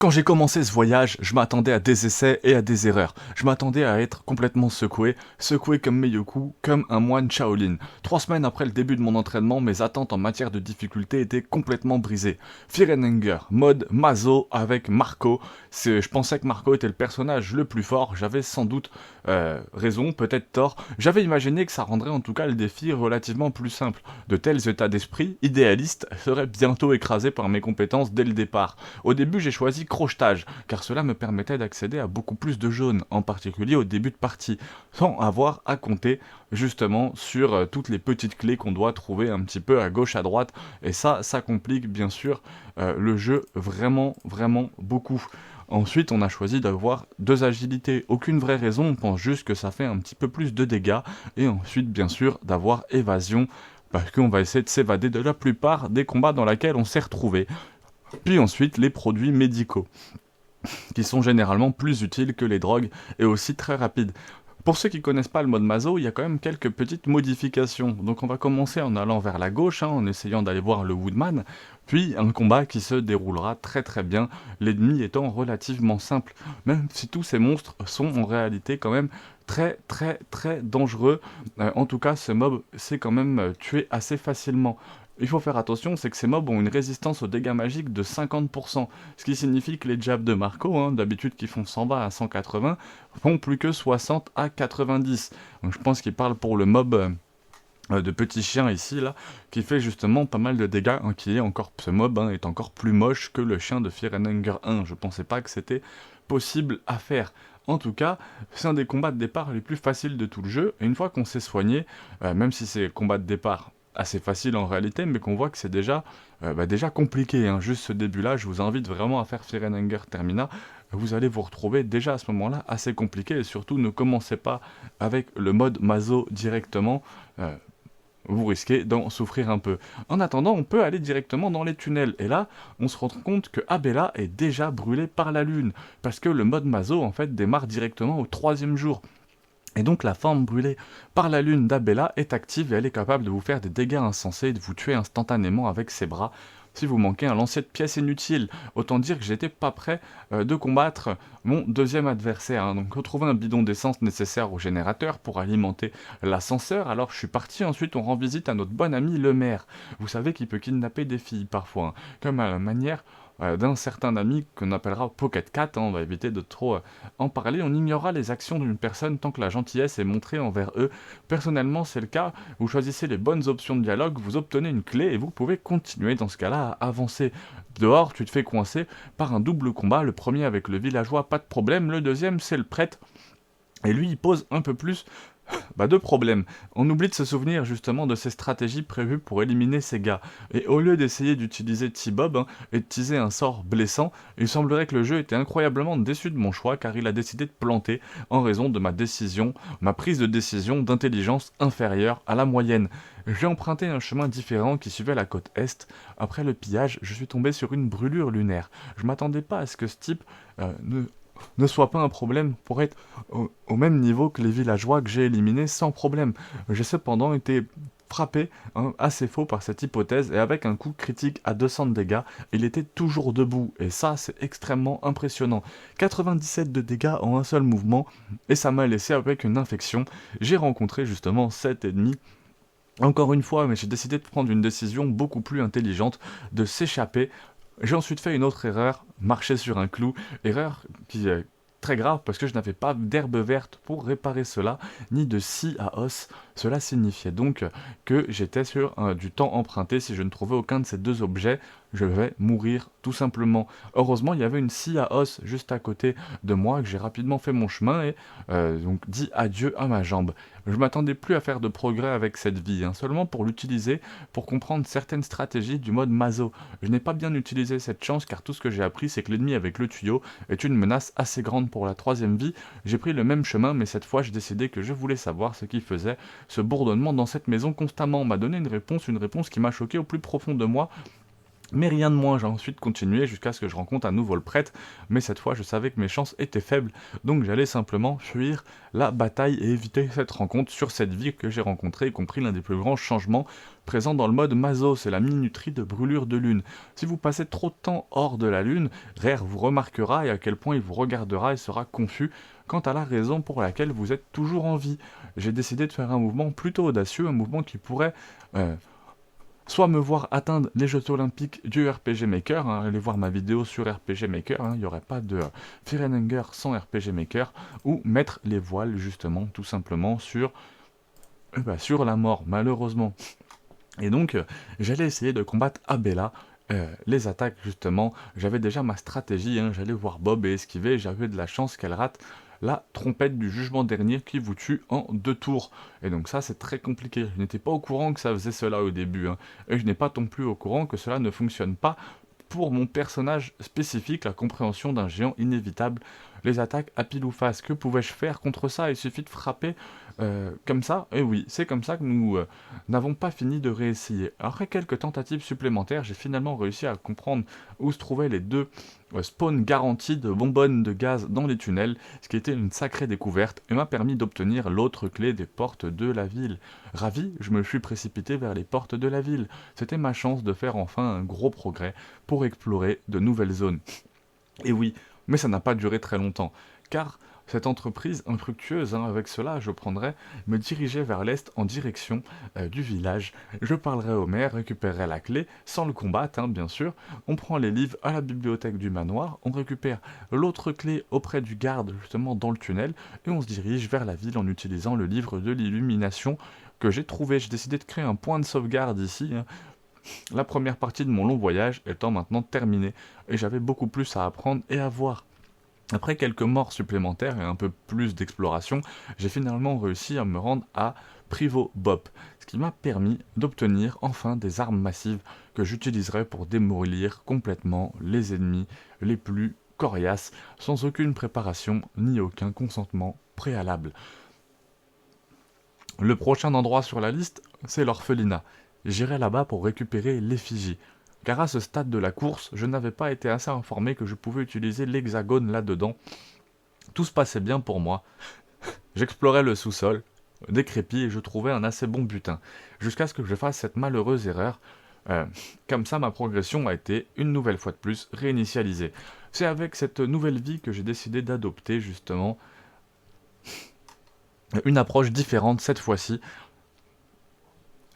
Quand j'ai commencé ce voyage, je m'attendais à des essais et à des erreurs. Je m'attendais à être complètement secoué comme Meiyoku, comme un moine Shaolin. 3 semaines après le début de mon entraînement, mes attentes en matière de difficulté étaient complètement brisées. Fear and Hunger, mode Mazo avec Marco. Je pensais que Marco était le personnage le plus fort, j'avais sans doute raison, peut-être tort. J'avais imaginé que ça rendrait en tout cas le défi relativement plus simple. De tels états d'esprit, idéalistes, seraient bientôt écrasés par mes compétences dès le départ. Au début, j'ai choisi crochetage, car cela me permettait d'accéder à beaucoup plus de jaunes, en particulier au début de partie, sans avoir à compter justement sur toutes les petites clés qu'on doit trouver un petit peu à gauche, à droite, et ça complique bien sûr le jeu vraiment beaucoup. Ensuite, on a choisi d'avoir 2 agilités. Aucune vraie raison, on pense juste que ça fait un petit peu plus de dégâts. Et ensuite, bien sûr, d'avoir évasion, parce qu'on va essayer de s'évader de la plupart des combats dans lesquels on s'est retrouvé. Puis ensuite, les produits médicaux, qui sont généralement plus utiles que les drogues et aussi très rapides. Pour ceux qui connaissent pas le mode Mazo, il y a quand même quelques petites modifications. Donc on va commencer en allant vers la gauche, en essayant d'aller voir le Woodman, puis un combat qui se déroulera très bien, l'ennemi étant relativement simple, même si tous ces monstres sont en réalité quand même très dangereux. En tout cas, ce mob s'est quand même tué assez facilement. Il faut faire attention, c'est que ces mobs ont une résistance aux dégâts magiques de 50%, ce qui signifie que les jabs de Marco, d'habitude qui font 120 à 180, font plus que 60 à 90. Donc je pense qu'il parle pour le mob de petit chien ici, là, qui fait justement pas mal de dégâts, ce mob est encore plus moche que le chien de Fear and Hunger 1, je pensais pas que c'était possible à faire. En tout cas, c'est un des combats de départ les plus faciles de tout le jeu, et une fois qu'on s'est soigné, même si c'est combat de départ assez facile en réalité, mais qu'on voit que c'est déjà compliqué, juste ce début-là, je vous invite vraiment à faire Fear and Hunger Termina, vous allez vous retrouver déjà à ce moment-là assez compliqué, et surtout ne commencez pas avec le mode Mazo directement, vous risquez d'en souffrir un peu. En attendant, on peut aller directement dans les tunnels, et là, on se rend compte que Abella est déjà brûlée par la lune, parce que le mode Mazo, en fait, démarre directement au 3e jour. Et donc la forme brûlée par la lune d'Abella est active et elle est capable de vous faire des dégâts insensés et de vous tuer instantanément avec ses bras si vous manquez un lancer de pièces inutile. Autant dire que j'étais pas prêt de combattre mon deuxième adversaire. Donc retrouver un bidon d'essence nécessaire au générateur pour alimenter l'ascenseur. Alors je suis parti, ensuite on rend visite à notre bon ami le maire. Vous savez qu'il peut kidnapper des filles parfois, comme à la manière d'un certain ami qu'on appellera Pocket Cat, on va éviter de trop en parler, on ignorera les actions d'une personne tant que la gentillesse est montrée envers eux. Personnellement, c'est le cas, vous choisissez les bonnes options de dialogue, vous obtenez une clé et vous pouvez continuer dans ce cas-là à avancer. Dehors, tu te fais coincer par un double combat, le premier avec le villageois, pas de problème, le deuxième c'est le prêtre, et lui il pose un peu plus deux problèmes. On oublie de se souvenir justement de ces stratégies prévues pour éliminer ces gars. Et au lieu d'essayer d'utiliser T-Bob et de teaser un sort blessant, il semblerait que le jeu était incroyablement déçu de mon choix car il a décidé de planter en raison de ma prise de décision d'intelligence inférieure à la moyenne. J'ai emprunté un chemin différent qui suivait la côte est. Après le pillage, je suis tombé sur une brûlure lunaire. Je m'attendais pas à ce que ce type ne soit pas un problème pour être au même niveau que les villageois que j'ai éliminés sans problème. J'ai cependant été frappé assez faux par cette hypothèse et avec un coup critique à 200 de dégâts, il était toujours debout et ça c'est extrêmement impressionnant. 97 de dégâts en un seul mouvement et ça m'a laissé avec une infection. J'ai rencontré justement 7 ennemis. Encore une fois, mais j'ai décidé de prendre une décision beaucoup plus intelligente, de s'échapper. J'ai ensuite fait une autre erreur, marcher sur un clou, erreur qui est très grave parce que je n'avais pas d'herbe verte pour réparer cela, ni de scie à os. Cela signifiait donc que j'étais sur du temps emprunté. Si je ne trouvais aucun de ces deux objets, je vais mourir tout simplement. Heureusement, il y avait une scie à os juste à côté de moi, que j'ai rapidement fait mon chemin et donc dit adieu à ma jambe. Je m'attendais plus à faire de progrès avec cette vie, seulement pour l'utiliser, pour comprendre certaines stratégies du mode Mazo. Je n'ai pas bien utilisé cette chance car tout ce que j'ai appris c'est que l'ennemi avec le tuyau est une menace assez grande pour la 3e vie. J'ai pris le même chemin mais cette fois j'ai décidé que je voulais savoir ce qui faisait ce bourdonnement dans cette maison constamment. On m'a donné une réponse qui m'a choqué au plus profond de moi. Mais rien de moins, j'ai ensuite continué jusqu'à ce que je rencontre un nouveau le prêtre, mais cette fois je savais que mes chances étaient faibles, donc j'allais simplement fuir la bataille et éviter cette rencontre sur cette vie que j'ai rencontrée, y compris l'un des plus grands changements présents dans le mode Mazo, c'est la minuterie de brûlure de lune. Si vous passez trop de temps hors de la lune, Rare vous remarquera et à quel point il vous regardera et sera confus quant à la raison pour laquelle vous êtes toujours en vie. J'ai décidé de faire un mouvement plutôt audacieux, un mouvement qui pourrait soit me voir atteindre les Jeux Olympiques du RPG Maker, allez voir ma vidéo sur RPG Maker, il n'y aurait pas de Firenenger sans RPG Maker, ou mettre les voiles justement, tout simplement, sur la mort, malheureusement. Et donc, j'allais essayer de combattre Abella, les attaques justement, j'avais déjà ma stratégie, j'allais voir Bob et esquiver, j'avais de la chance qu'elle rate la trompette du jugement dernier qui vous tue en 2 tours. Et donc ça c'est très compliqué, je n'étais pas au courant que ça faisait cela au début, et je n'ai pas non plus au courant que cela ne fonctionne pas pour mon personnage spécifique, la compréhension d'un géant inévitable, les attaques à pile ou face. Que pouvais-je faire contre ça? Il suffit de frapper comme ça, et oui, c'est comme ça que nous n'avons pas fini de réessayer. Après quelques tentatives supplémentaires, j'ai finalement réussi à comprendre où se trouvaient les 2 spawns garantis de bonbonnes de gaz dans les tunnels, ce qui était une sacrée découverte, et m'a permis d'obtenir l'autre clé des portes de la ville. Ravi, je me suis précipité vers les portes de la ville. C'était ma chance de faire enfin un gros progrès pour explorer de nouvelles zones. Et oui, mais ça n'a pas duré très longtemps, car cette entreprise infructueuse, avec cela je prendrais, me dirigeais vers l'est en direction du village. Je parlerai au maire, récupérerai la clé, sans le combattre bien sûr. On prend les livres à la bibliothèque du manoir, on récupère l'autre clé auprès du garde justement dans le tunnel, et on se dirige vers la ville en utilisant le livre de l'illumination que j'ai trouvé. J'ai décidé de créer un point de sauvegarde ici, la première partie de mon long voyage étant maintenant terminée, et j'avais beaucoup plus à apprendre et à voir. Après quelques morts supplémentaires et un peu plus d'exploration, j'ai finalement réussi à me rendre à Privo Bop, ce qui m'a permis d'obtenir enfin des armes massives que j'utiliserai pour démolir complètement les ennemis les plus coriaces, sans aucune préparation ni aucun consentement préalable. Le prochain endroit sur la liste, c'est l'orphelinat. J'irai là-bas pour récupérer l'effigie. Car à ce stade de la course, je n'avais pas été assez informé que je pouvais utiliser l'hexagone là-dedans. Tout se passait bien pour moi. J'explorais le sous-sol, décrépit, et je trouvais un assez bon butin, jusqu'à ce que je fasse cette malheureuse erreur. Comme ça, ma progression a été, une nouvelle fois de plus, réinitialisée. C'est avec cette nouvelle vie que j'ai décidé d'adopter, justement, une approche différente cette fois-ci.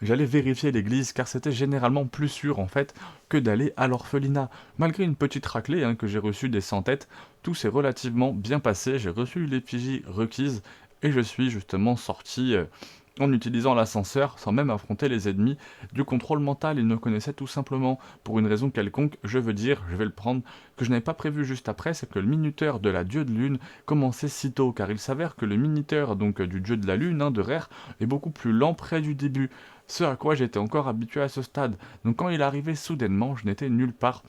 J'allais vérifier l'église car c'était généralement plus sûr en fait que d'aller à l'orphelinat. Malgré une petite raclée que j'ai reçue des sans-têtes, tout s'est relativement bien passé, j'ai reçu l'effigie requise et je suis justement sorti en utilisant l'ascenseur sans même affronter les ennemis du contrôle mental. Ils ne connaissaient tout simplement, pour une raison quelconque, je veux dire, je vais le prendre, que je n'avais pas prévu juste après, c'est que le minuteur de la dieu de lune commençait si tôt, car il s'avère que le minuteur donc du dieu de la lune, de Rare, est beaucoup plus lent près du début. Ce à quoi j'étais encore habitué à ce stade. Donc quand il arrivait soudainement, je n'étais nulle part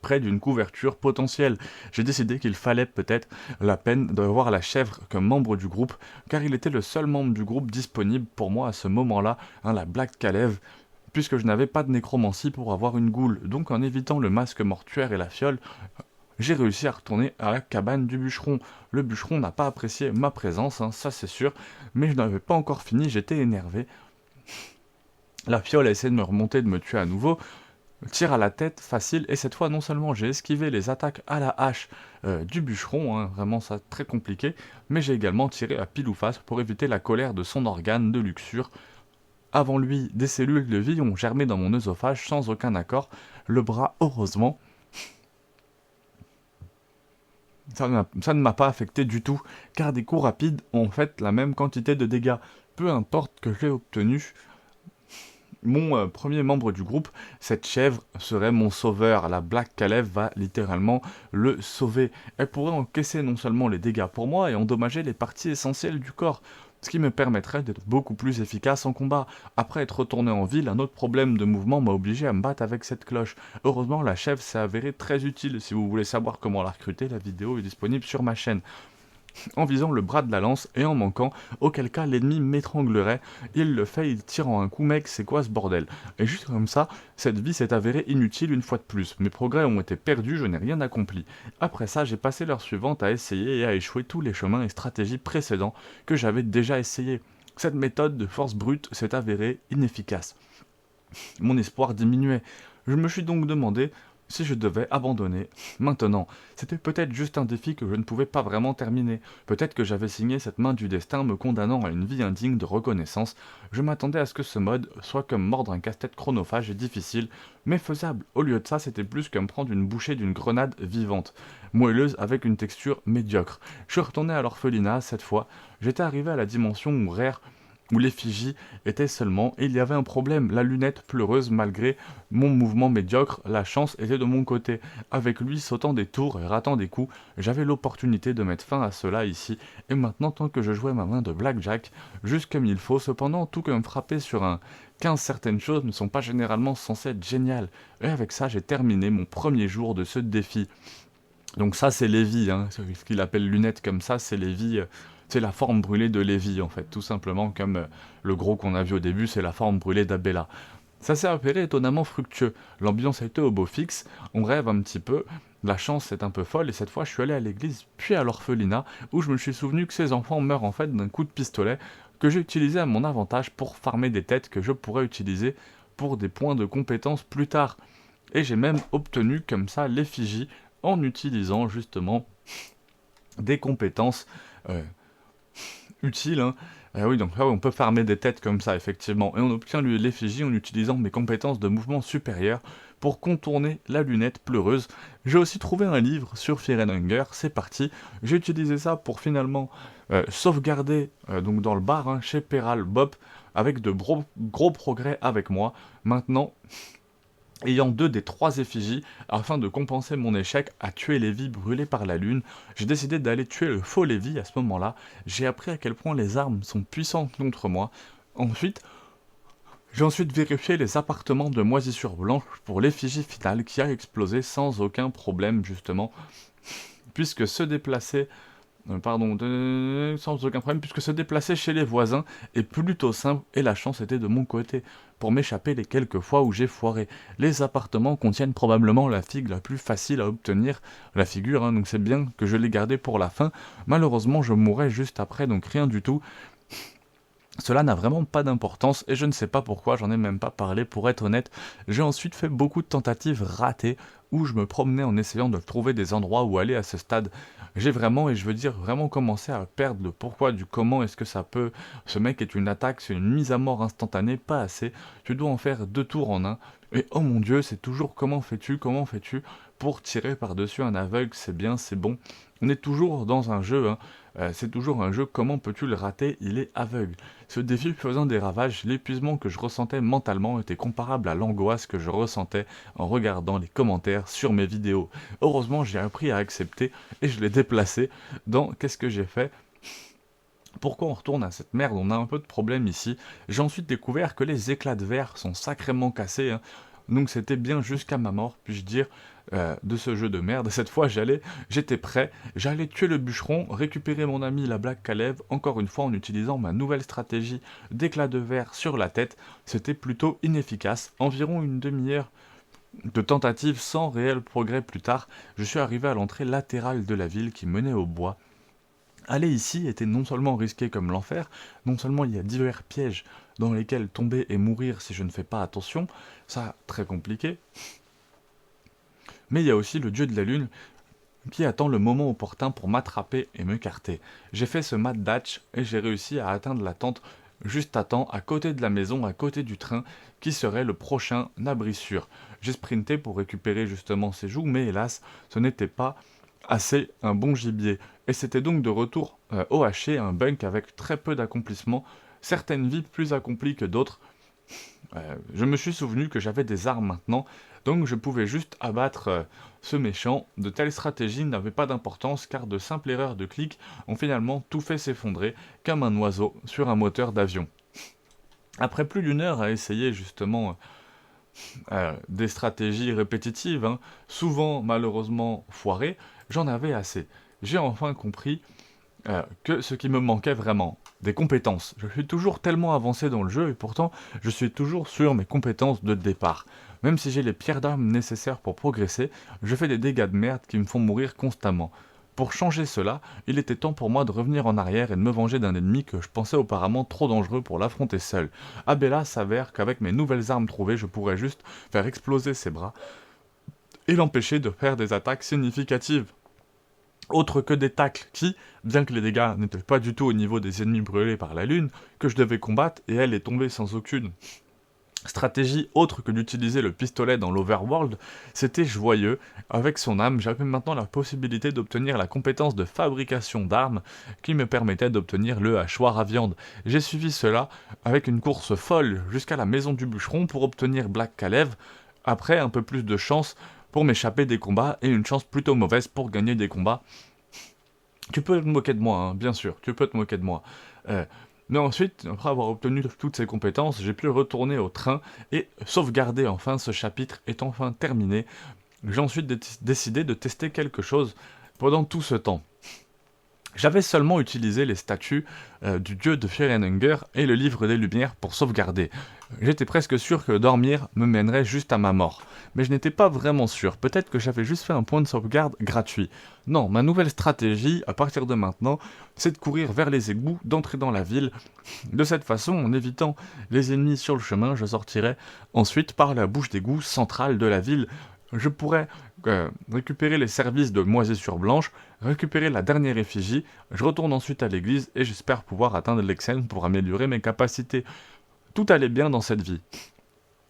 près d'une couverture potentielle. J'ai décidé qu'il fallait peut-être la peine d'avoir la chèvre comme membre du groupe, car il était le seul membre du groupe disponible pour moi à ce moment-là, la Black Calev, puisque je n'avais pas de nécromancie pour avoir une goule. Donc en évitant le masque mortuaire et la fiole, j'ai réussi à retourner à la cabane du bûcheron. Le bûcheron n'a pas apprécié ma présence, ça c'est sûr, mais je n'avais pas encore fini, j'étais énervé. La fiole a essayé de me remonter, de me tuer à nouveau. Tire à la tête, facile, et cette fois non seulement j'ai esquivé les attaques à la hache du bûcheron, vraiment ça très compliqué, mais j'ai également tiré à pile ou face pour éviter la colère de son organe de luxure. Avant lui, des cellules de vie ont germé dans mon œsophage sans aucun accord, le bras heureusement. Ça ne m'a pas affecté du tout, car des coups rapides ont fait la même quantité de dégâts. Peu importe que j'ai obtenu, mon premier membre du groupe, cette chèvre serait mon sauveur. La Black Calev va littéralement le sauver. Elle pourrait encaisser non seulement les dégâts pour moi et endommager les parties essentielles du corps, ce qui me permettrait d'être beaucoup plus efficace en combat. Après être retourné en ville, un autre problème de mouvement m'a obligé à me battre avec cette cloche. Heureusement, la chèvre s'est avérée très utile. Si vous voulez savoir comment la recruter, la vidéo est disponible sur ma chaîne. en visant le bras de la lance et en manquant, auquel cas l'ennemi m'étranglerait. Il le fait, il tire en un coup, mec, c'est quoi ce bordel? Et juste comme ça, cette vie s'est avérée inutile une fois de plus. Mes progrès ont été perdus, je n'ai rien accompli. Après ça, j'ai passé l'heure suivante à essayer et à échouer tous les chemins et stratégies précédents que j'avais déjà essayés. Cette méthode de force brute s'est avérée inefficace. Mon espoir diminuait. Je me suis donc demandé si je devais abandonner. Maintenant, c'était peut-être juste un défi que je ne pouvais pas vraiment terminer. Peut-être que j'avais signé cette main du destin me condamnant à une vie indigne de reconnaissance. Je m'attendais à ce que ce mode soit comme mordre un casse-tête chronophage et difficile, mais faisable. Au lieu de ça, c'était plus comme prendre une bouchée d'une grenade vivante, moelleuse avec une texture médiocre. Je suis retourné à l'orphelinat cette fois. J'étais arrivé à la dimension où l'effigie était seulement, et il y avait un problème, la lunette pleureuse malgré mon mouvement médiocre, la chance était de mon côté. Avec lui sautant des tours et ratant des coups, j'avais l'opportunité de mettre fin à cela ici, et maintenant tant que je jouais ma main de blackjack, juste comme il faut, cependant tout comme frapper sur un 15 certaines choses ne sont pas généralement censées être géniales, et avec ça j'ai terminé mon premier jour de ce défi. Donc ça c'est Lévi, hein, ce qu'il appelle lunette comme ça, c'est Lévi. C'est la forme brûlée de Lévi, en fait, tout simplement, comme le gros qu'on a vu au début, c'est la forme brûlée d'Abella. Ça s'est avéré étonnamment fructueux. L'ambiance a été au beau fixe, on rêve un petit peu, la chance est un peu folle, et cette fois je suis allé à l'église, puis à l'orphelinat, où je me suis souvenu que ces enfants meurent en fait d'un coup de pistolet, que j'ai utilisé à mon avantage pour farmer des têtes que je pourrais utiliser pour des points de compétence plus tard. Et j'ai même obtenu comme ça l'effigie en utilisant justement des compétences utile, hein. Oui, donc là, on peut farmer des têtes comme ça, effectivement. Et on obtient l'effigie en utilisant mes compétences de mouvement supérieur pour contourner la lunette pleureuse. J'ai aussi trouvé un livre sur Fear and Hunger, c'est parti. J'ai utilisé ça pour finalement sauvegarder donc dans le bar, hein, chez Peral Bob, avec de gros progrès avec moi. Maintenant, ayant 2 des 3 effigies, afin de compenser mon échec à tuer Lévi brûlé par la lune, j'ai décidé d'aller tuer le faux Lévi à ce moment-là. J'ai appris à quel point les armes sont puissantes contre moi. J'ai ensuite vérifié les appartements de moisissure blanche pour l'effigie finale qui a explosé sans aucun problème justement, puisque se déplacer sans aucun problème, puisque se déplacer chez les voisins est plutôt simple et la chance était de mon côté pour m'échapper les quelques fois où j'ai foiré. Les appartements contiennent probablement la figue la plus facile à obtenir, la figure, hein, donc c'est bien que je l'ai gardée pour la fin. Malheureusement, je mourrai juste après, donc rien du tout. Cela n'a vraiment pas d'importance et je ne sais pas pourquoi, j'en ai même pas parlé pour être honnête. J'ai ensuite fait beaucoup de tentatives ratées où je me promenais en essayant de trouver des endroits où aller à ce stade. J'ai vraiment, et je veux dire vraiment commencé à perdre le pourquoi du comment est-ce que ça peut. Ce mec est une attaque, c'est une mise à mort instantanée, pas assez. Tu dois en faire 2 tours en un. Et oh mon dieu, c'est toujours comment fais-tu pour tirer par-dessus un aveugle, c'est bien, c'est bon. On est toujours dans un jeu, hein. C'est toujours un jeu, comment peux-tu le rater, il est aveugle. Ce défi faisant des ravages, l'épuisement que je ressentais mentalement était comparable à l'angoisse que je ressentais en regardant les commentaires sur mes vidéos. Heureusement, j'ai appris à accepter et je l'ai déplacé dans qu'est-ce que j'ai fait. Pourquoi on retourne à cette merde? On a un peu de problème ici. J'ai ensuite découvert que les éclats de verre sont sacrément cassés, hein. Donc c'était bien jusqu'à ma mort, puis-je dire, de ce jeu de merde. Cette fois, j'étais prêt, j'allais tuer le bûcheron, récupérer mon ami la Black Caleb, encore une fois en utilisant ma nouvelle stratégie d'éclat de verre sur la tête. C'était plutôt inefficace, environ une demi-heure de tentatives sans réel progrès plus tard, je suis arrivé à l'entrée latérale de la ville qui menait au bois. Aller ici était non seulement risqué comme l'enfer, non seulement il y a divers pièges dans lesquels tomber et mourir si je ne fais pas attention, ça très compliqué, mais il y a aussi le dieu de la lune qui attend le moment opportun pour m'attraper et me carter. J'ai fait ce mad dash et j'ai réussi à atteindre la tente juste à temps, à côté de la maison, à côté du train, qui serait le prochain abri sûr. J'ai sprinté pour récupérer justement ses joues, mais hélas, ce n'était pas assez un bon gibier. Et c'était donc de retour au haché, un bunk avec très peu d'accomplissement, certaines vies plus accomplies que d'autres. Je me suis souvenu que j'avais des armes maintenant, donc je pouvais juste abattre ce méchant. De telles stratégies n'avaient pas d'importance car de simples erreurs de clic ont finalement tout fait s'effondrer comme un oiseau sur un moteur d'avion. Après plus d'1 heure à essayer justement des stratégies répétitives, souvent malheureusement foirées, j'en avais assez. J'ai enfin compris que ce qui me manquait vraiment, des compétences. Je suis toujours tellement avancé dans le jeu et pourtant je suis toujours sur mes compétences de départ. Même si j'ai les pierres d'armes nécessaires pour progresser, je fais des dégâts de merde qui me font mourir constamment. Pour changer cela, il était temps pour moi de revenir en arrière et de me venger d'un ennemi que je pensais auparavant trop dangereux pour l'affronter seul. Abella s'avère qu'avec mes nouvelles armes trouvées, je pourrais juste faire exploser ses bras et l'empêcher de faire des attaques significatives. Autre que des tacles qui, bien que les dégâts n'étaient pas du tout au niveau des ennemis brûlés par la lune, que je devais combattre et elle est tombée sans aucune stratégie autre que d'utiliser le pistolet dans l'Overworld, c'était joyeux. Avec son âme, j'avais maintenant la possibilité d'obtenir la compétence de fabrication d'armes qui me permettait d'obtenir le hachoir à viande. J'ai suivi cela avec une course folle jusqu'à la maison du bûcheron pour obtenir Black Kalev, après un peu plus de chance pour m'échapper des combats et une chance plutôt mauvaise pour gagner des combats. Tu peux te moquer de moi, hein, bien sûr, tu peux te moquer de moi. Mais ensuite, après avoir obtenu toutes ces compétences, j'ai pu retourner au train et sauvegarder enfin ce chapitre est enfin terminé. J'ai ensuite décidé de tester quelque chose pendant tout ce temps. J'avais seulement utilisé les statues du dieu de Firenhunger et le livre des Lumières pour sauvegarder. J'étais presque sûr que dormir me mènerait juste à ma mort. Mais je n'étais pas vraiment sûr, peut-être que j'avais juste fait un point de sauvegarde gratuit. Non, ma nouvelle stratégie, à partir de maintenant, c'est de courir vers les égouts, d'entrer dans la ville. De cette façon, en évitant les ennemis sur le chemin, je sortirai ensuite par la bouche d'égout centrale de la ville. Je pourrais récupérer les services de Moisissure Blanche, récupérer la dernière effigie, je retourne ensuite à l'église et j'espère pouvoir atteindre l'Exen pour améliorer mes capacités. Tout allait bien dans cette vie.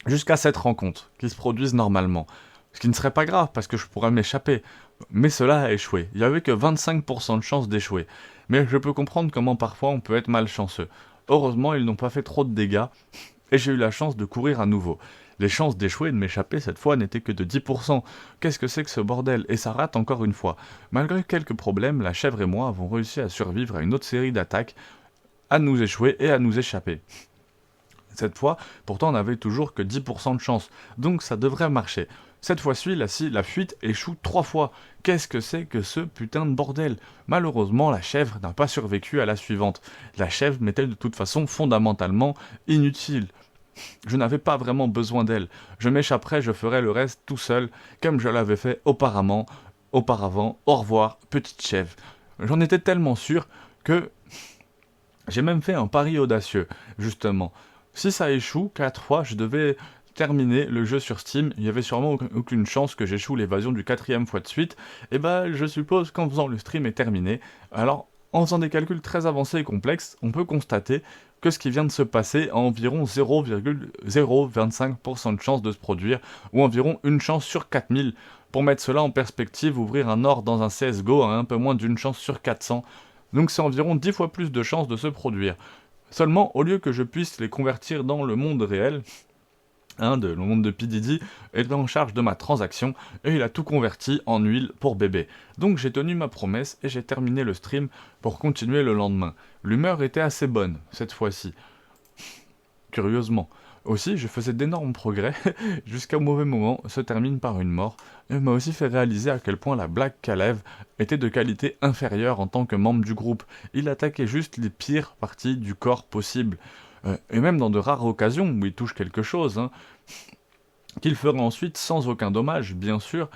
Jusqu'à cette rencontre, qui se produise normalement. Ce qui ne serait pas grave, parce que je pourrais m'échapper. Mais cela a échoué. Il n'y avait que 25% de chance d'échouer. Mais je peux comprendre comment parfois on peut être malchanceux. Heureusement, ils n'ont pas fait trop de dégâts, et j'ai eu la chance de courir à nouveau. Les chances d'échouer et de m'échapper cette fois n'étaient que de 10%. Qu'est-ce que c'est que ce bordel? Et ça rate encore une fois. Malgré quelques problèmes, la chèvre et moi avons réussi à survivre à une autre série d'attaques, à nous échouer et à nous échapper. Cette fois, pourtant, on n'avait toujours que 10% de chance, donc ça devrait marcher. Cette fois-ci, la fuite échoue 3 fois. Qu'est-ce que c'est que ce putain de bordel? Malheureusement, la chèvre n'a pas survécu à la suivante. La chèvre m'était de toute façon fondamentalement inutile. Je n'avais pas vraiment besoin d'elle. Je m'échapperais, je ferais le reste tout seul, comme je l'avais fait auparavant. Au revoir, petite chèvre. J'en étais tellement sûr que j'ai même fait un pari audacieux, justement. Si ça échoue 4 fois, je devais terminer le jeu sur Steam. Il n'y avait sûrement aucune chance que j'échoue l'évasion du 4e fois de suite. Et bah, je suppose qu'en faisant le stream est terminé. Alors, en faisant des calculs très avancés et complexes, on peut constater que ce qui vient de se passer a environ 0,025% de chance de se produire, ou environ une chance sur 4000. Pour mettre cela en perspective, ouvrir un or dans un CSGO a un peu moins d'une chance sur 400. Donc c'est environ 10 fois plus de chances de se produire. Seulement, au lieu que je puisse les convertir dans le monde réel, le monde de P. Diddy est en charge de ma transaction et il a tout converti en huile pour bébé. Donc j'ai tenu ma promesse et j'ai terminé le stream pour continuer le lendemain. L'humeur était assez bonne, cette fois-ci. Curieusement. Aussi, je faisais d'énormes progrès, jusqu'à un mauvais moment se termine par une mort, et m'a aussi fait réaliser à quel point la Black Kalev était de qualité inférieure en tant que membre du groupe. Il attaquait juste les pires parties du corps possibles. Et même dans de rares occasions où il touche quelque chose, qu'il fera ensuite sans aucun dommage, bien sûr,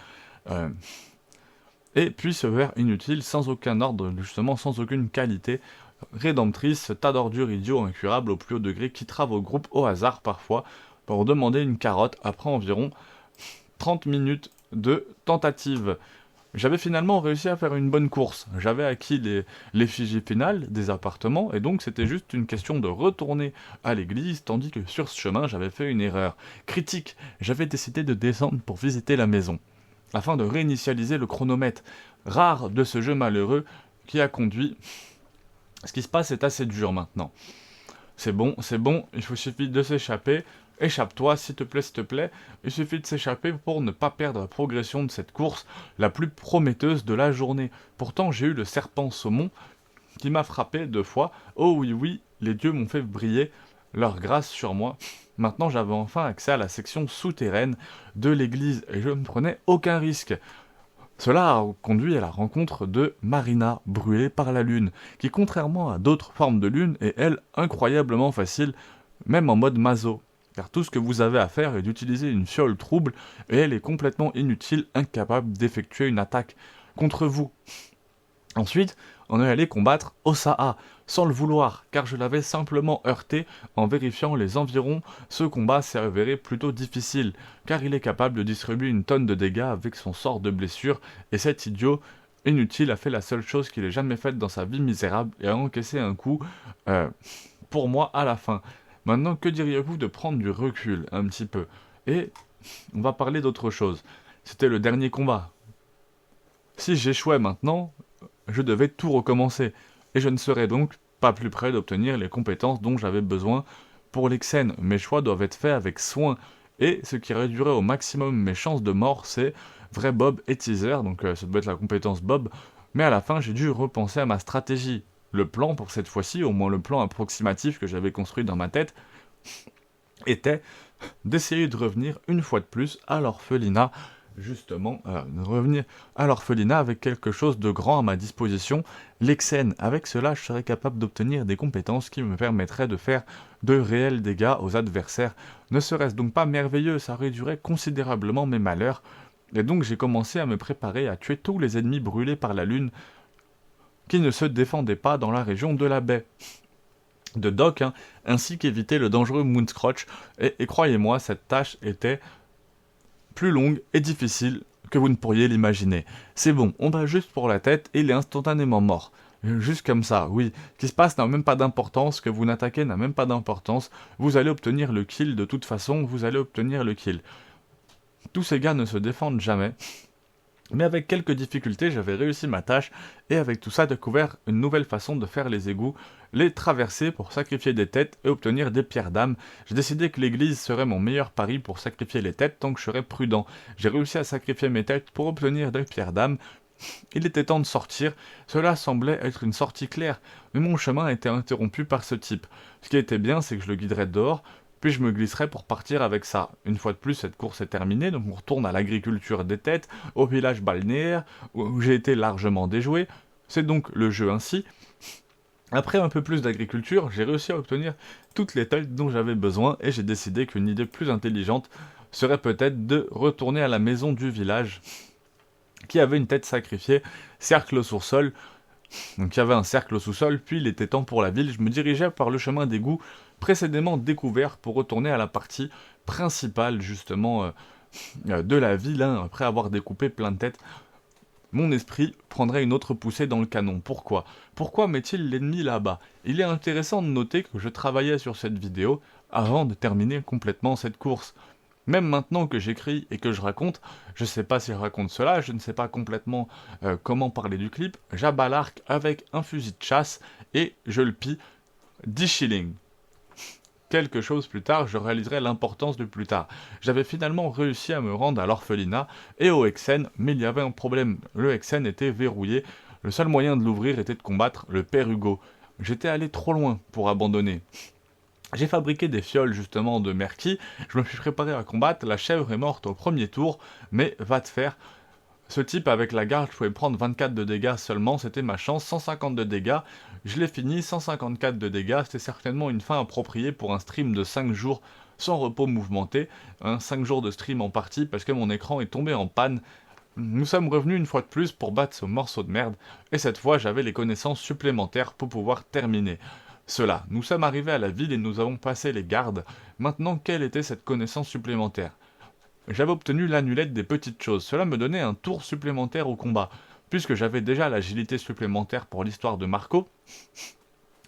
et puis se faire inutile, sans aucun ordre, justement sans aucune qualité rédemptrice, ce tas d'ordures idiots incurables au plus haut degré qui travent au groupe au hasard parfois, pour demander une carotte après environ 30 minutes de tentative. J'avais finalement réussi à faire une bonne course. J'avais acquis l'effigie finale des appartements, et donc c'était juste une question de retourner à l'église, tandis que sur ce chemin, j'avais fait une erreur critique. J'avais décidé de descendre pour visiter la maison, afin de réinitialiser le chronomètre. Rare de ce jeu malheureux qui a conduit... Ce qui se passe est assez dur maintenant. C'est bon, il suffit de s'échapper. Échappe-toi, s'il te plaît. Il suffit de s'échapper pour ne pas perdre la progression de cette course, la plus prometteuse de la journée. Pourtant, j'ai eu le serpent saumon qui m'a frappé 2 fois. Oh oui, les dieux m'ont fait briller leur grâce sur moi. Maintenant, j'avais enfin accès à la section souterraine de l'église et je ne prenais aucun risque. Cela a conduit à la rencontre de Marina, brûlée par la lune, qui contrairement à d'autres formes de lune est elle incroyablement facile, même en mode maso. Car tout ce que vous avez à faire est d'utiliser une fiole trouble et elle est complètement inutile, incapable d'effectuer une attaque contre vous. Ensuite, on est allé combattre Osaa, sans le vouloir, car je l'avais simplement heurté en vérifiant les environs. Ce combat s'est avéré plutôt difficile, car il est capable de distribuer une tonne de dégâts avec son sort de blessure, et cet idiot inutile a fait la seule chose qu'il ait jamais faite dans sa vie misérable, et a encaissé un coup, pour moi, à la fin. Maintenant, que diriez-vous de prendre du recul, un petit peu? Et on va parler d'autre chose. C'était le dernier combat. Si j'échouais maintenant, je devais tout recommencer, et je ne serais donc pas plus près d'obtenir les compétences dont j'avais besoin pour l'Exen. Mes choix doivent être faits avec soin, et ce qui réduirait au maximum mes chances de mort, c'est vrai Bob et Teaser, donc ça doit être la compétence Bob, mais à la fin j'ai dû repenser à ma stratégie. Le plan pour cette fois-ci, au moins le plan approximatif que j'avais construit dans ma tête, était d'essayer de revenir une fois de plus à l'orphelinat, justement, de revenir à l'orphelinat avec quelque chose de grand à ma disposition, l'Exen. Avec cela, je serais capable d'obtenir des compétences qui me permettraient de faire de réels dégâts aux adversaires. Ne serait-ce donc pas merveilleux, ça réduirait considérablement mes malheurs. Et donc j'ai commencé à me préparer à tuer tous les ennemis brûlés par la lune qui ne se défendaient pas dans la région de la baie de Doc, ainsi qu'éviter le dangereux Moonscrotch, et croyez-moi, cette tâche était plus longue et difficile que vous ne pourriez l'imaginer. C'est bon, on va juste pour la tête et il est instantanément mort. Juste comme ça, oui. Ce qui se passe n'a même pas d'importance, ce que vous n'attaquez n'a même pas d'importance. Vous allez obtenir le kill de toute façon, vous allez obtenir le kill. Tous ces gars ne se défendent jamais. Mais avec quelques difficultés, j'avais réussi ma tâche, et avec tout ça, découvert une nouvelle façon de faire les égouts, les traverser pour sacrifier des têtes et obtenir des pierres d'âme. J'ai décidé que l'église serait mon meilleur pari pour sacrifier les têtes tant que je serais prudent. J'ai réussi à sacrifier mes têtes pour obtenir des pierres d'âme. Il était temps de sortir, cela semblait être une sortie claire, mais mon chemin a été interrompu par ce type. Ce qui était bien, c'est que je le guiderais dehors, puis je me glisserai pour partir avec ça. Une fois de plus, cette course est terminée, donc on retourne à l'agriculture des têtes, au village balnéaire, où j'ai été largement déjoué. C'est donc le jeu ainsi. Après un peu plus d'agriculture, j'ai réussi à obtenir toutes les têtes dont j'avais besoin, et j'ai décidé qu'une idée plus intelligente serait peut-être de retourner à la maison du village, qui avait une tête sacrifiée, cercle au sous-sol. Donc il y avait un cercle au sous-sol, puis il était temps pour la ville. Je me dirigeais par le chemin d'égout précédemment découvert pour retourner à la partie principale justement de la ville, après avoir découpé plein de têtes. Mon esprit prendrait une autre poussée dans le canon. Pourquoi? Pourquoi met-il l'ennemi là-bas? Il est intéressant de noter que je travaillais sur cette vidéo avant de terminer complètement cette course. Même maintenant que j'écris et que je raconte, je ne sais pas si je raconte cela, je ne sais pas complètement comment parler du clip, j'abats l'arc avec un fusil de chasse et je le pille 10 shillings. Quelque chose plus tard, je réaliserai l'importance du plus tard. J'avais finalement réussi à me rendre à l'orphelinat et au Hexen, mais il y avait un problème. Le Hexen était verrouillé, le seul moyen de l'ouvrir était de combattre le père Hugo. J'étais allé trop loin pour abandonner. J'ai fabriqué des fioles justement de Merky, je me suis préparé à combattre, la chèvre est morte au premier tour, mais va te faire. Ce type avec la garde, je pouvais prendre 24 de dégâts seulement, c'était ma chance, 150 de dégâts, je l'ai fini, 154 de dégâts, c'était certainement une fin appropriée pour un stream de 5 jours sans repos mouvementé, 5 jours de stream en partie parce que mon écran est tombé en panne. Nous sommes revenus une fois de plus pour battre ce morceau de merde, et cette fois j'avais les connaissances supplémentaires pour pouvoir terminer cela. Nous sommes arrivés à la ville et nous avons passé les gardes. Maintenant, quelle était cette connaissance supplémentaire? J'avais obtenu l'amulette des petites choses. Cela me donnait un tour supplémentaire au combat. Puisque j'avais déjà l'agilité supplémentaire pour l'histoire de Marco,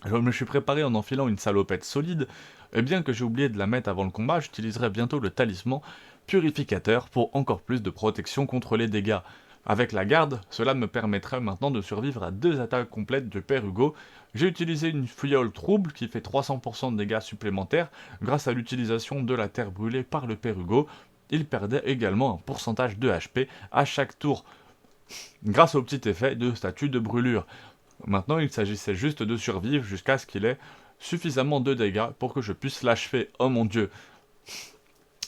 je me suis préparé en enfilant une salopette solide, et bien que j'ai oublié de la mettre avant le combat, j'utiliserai bientôt le talisman purificateur pour encore plus de protection contre les dégâts. Avec la garde, cela me permettrait maintenant de survivre à 2 attaques complètes de Père Hugo. J'ai utilisé une fiole trouble qui fait 300% de dégâts supplémentaires grâce à l'utilisation de la terre brûlée par le Père Hugo. Il perdait également un pourcentage de HP à chaque tour, grâce au petit effet de statut de brûlure. Maintenant, il s'agissait juste de survivre jusqu'à ce qu'il ait suffisamment de dégâts pour que je puisse l'achever. Oh mon dieu!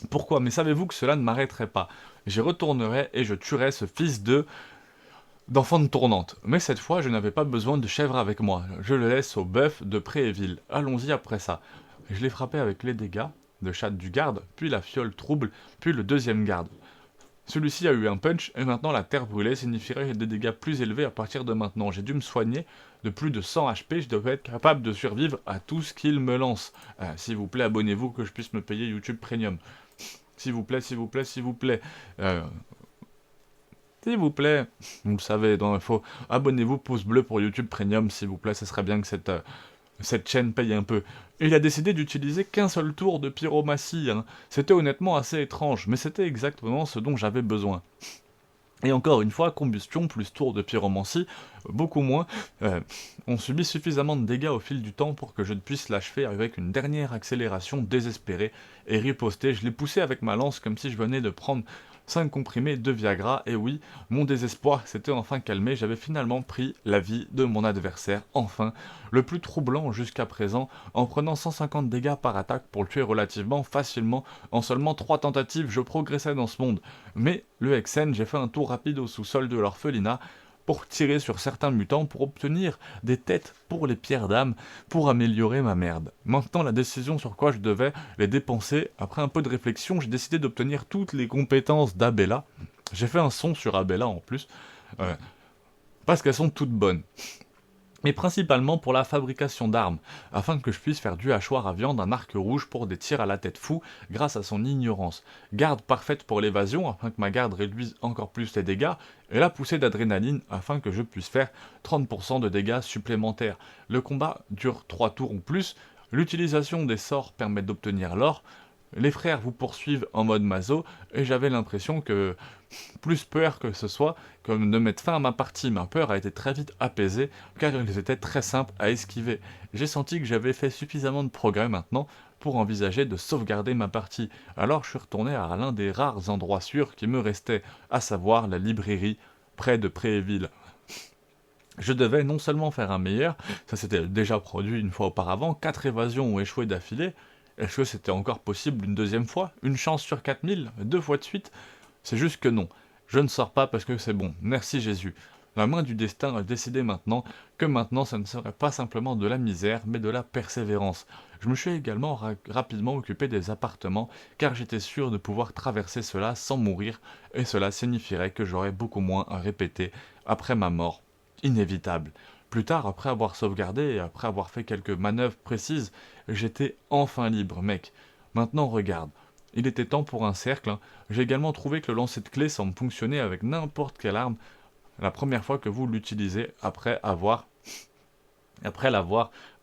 Pourquoi? Mais savez-vous que cela ne m'arrêterait pas? J'y retournerai et je tuerai ce fils de... d'enfant de tournante. Mais cette fois, je n'avais pas besoin de chèvre avec moi. Je le laisse au bœuf de Prééville. Allons-y après ça. Je l'ai frappé avec les dégâts de chatte du garde, puis la fiole trouble, puis le deuxième garde. Celui-ci a eu un punch, et maintenant la terre brûlée signifierait des dégâts plus élevés à partir de maintenant. J'ai dû me soigner de plus de 100 HP, je devais être capable de survivre à tout ce qu'il me lance. S'il vous plaît, abonnez-vous que je puisse me payer YouTube Premium. S'il vous plaît, s'il vous plaît, s'il vous plaît. S'il vous plaît, vous le savez, donc il faut abonnez-vous, pouce bleu pour YouTube Premium, s'il vous plaît, ce serait bien que cette chaîne paye un peu. Et il a décidé d'utiliser qu'un seul tour de pyromancie, hein. C'était honnêtement assez étrange, mais c'était exactement ce dont j'avais besoin. Et encore une fois, combustion plus tour de pyromancie, beaucoup moins. On subit suffisamment de dégâts au fil du temps pour que je puisse l'achever avec une dernière accélération désespérée et riposter. Je l'ai poussé avec ma lance comme si je venais de prendre 5 comprimés de Viagra, et oui, mon désespoir s'était enfin calmé, j'avais finalement pris la vie de mon adversaire, enfin, le plus troublant jusqu'à présent, en prenant 150 dégâts par attaque pour le tuer relativement facilement, en seulement 3 tentatives, je progressais dans ce monde. Mais, le Hexen, j'ai fait un tour rapide au sous-sol de l'orphelinat, pour tirer sur certains mutants pour obtenir des têtes pour les pierres d'âme pour améliorer ma merde. Maintenant, la décision sur quoi je devais les dépenser, après un peu de réflexion, j'ai décidé d'obtenir toutes les compétences d'Abella. J'ai fait un son sur Abella en plus, parce qu'elles sont toutes bonnes. Mais principalement pour la fabrication d'armes, afin que je puisse faire du hachoir à viande, un arc rouge pour des tirs à la tête fou grâce à son ignorance, garde parfaite pour l'évasion afin que ma garde réduise encore plus les dégâts, et la poussée d'adrénaline afin que je puisse faire 30% de dégâts supplémentaires. Le combat dure 3 tours ou plus, l'utilisation des sorts permet d'obtenir l'or, les frères vous poursuivent en mode maso, et j'avais l'impression que, plus peur que ce soit, comme de mettre fin à ma partie, ma peur a été très vite apaisée, car ils étaient très simples à esquiver. J'ai senti que j'avais fait suffisamment de progrès maintenant pour envisager de sauvegarder ma partie, alors je suis retourné à l'un des rares endroits sûrs qui me restaient, à savoir la librairie, près de Prééville. Je devais non seulement faire un meilleur, ça s'était déjà produit une fois auparavant, 4 évasions ont échoué d'affilée. Est-ce que c'était encore possible une deuxième fois? Une chance sur 4000? 2 fois de suite? C'est juste que non. Je ne sors pas parce que c'est bon. Merci Jésus. La main du destin a décidé maintenant que maintenant ça ne serait pas simplement de la misère, mais de la persévérance. Je me suis également rapidement occupé des appartements, car j'étais sûr de pouvoir traverser cela sans mourir, et cela signifierait que j'aurais beaucoup moins à répéter après ma mort. Inévitable. Plus tard, après avoir sauvegardé et après avoir fait quelques manœuvres précises, j'étais enfin libre, mec. Maintenant, regarde. Il était temps pour un cercle, hein. J'ai également trouvé que le lancer de clé semble fonctionner avec n'importe quelle arme la première fois que vous l'utilisez après l'avoir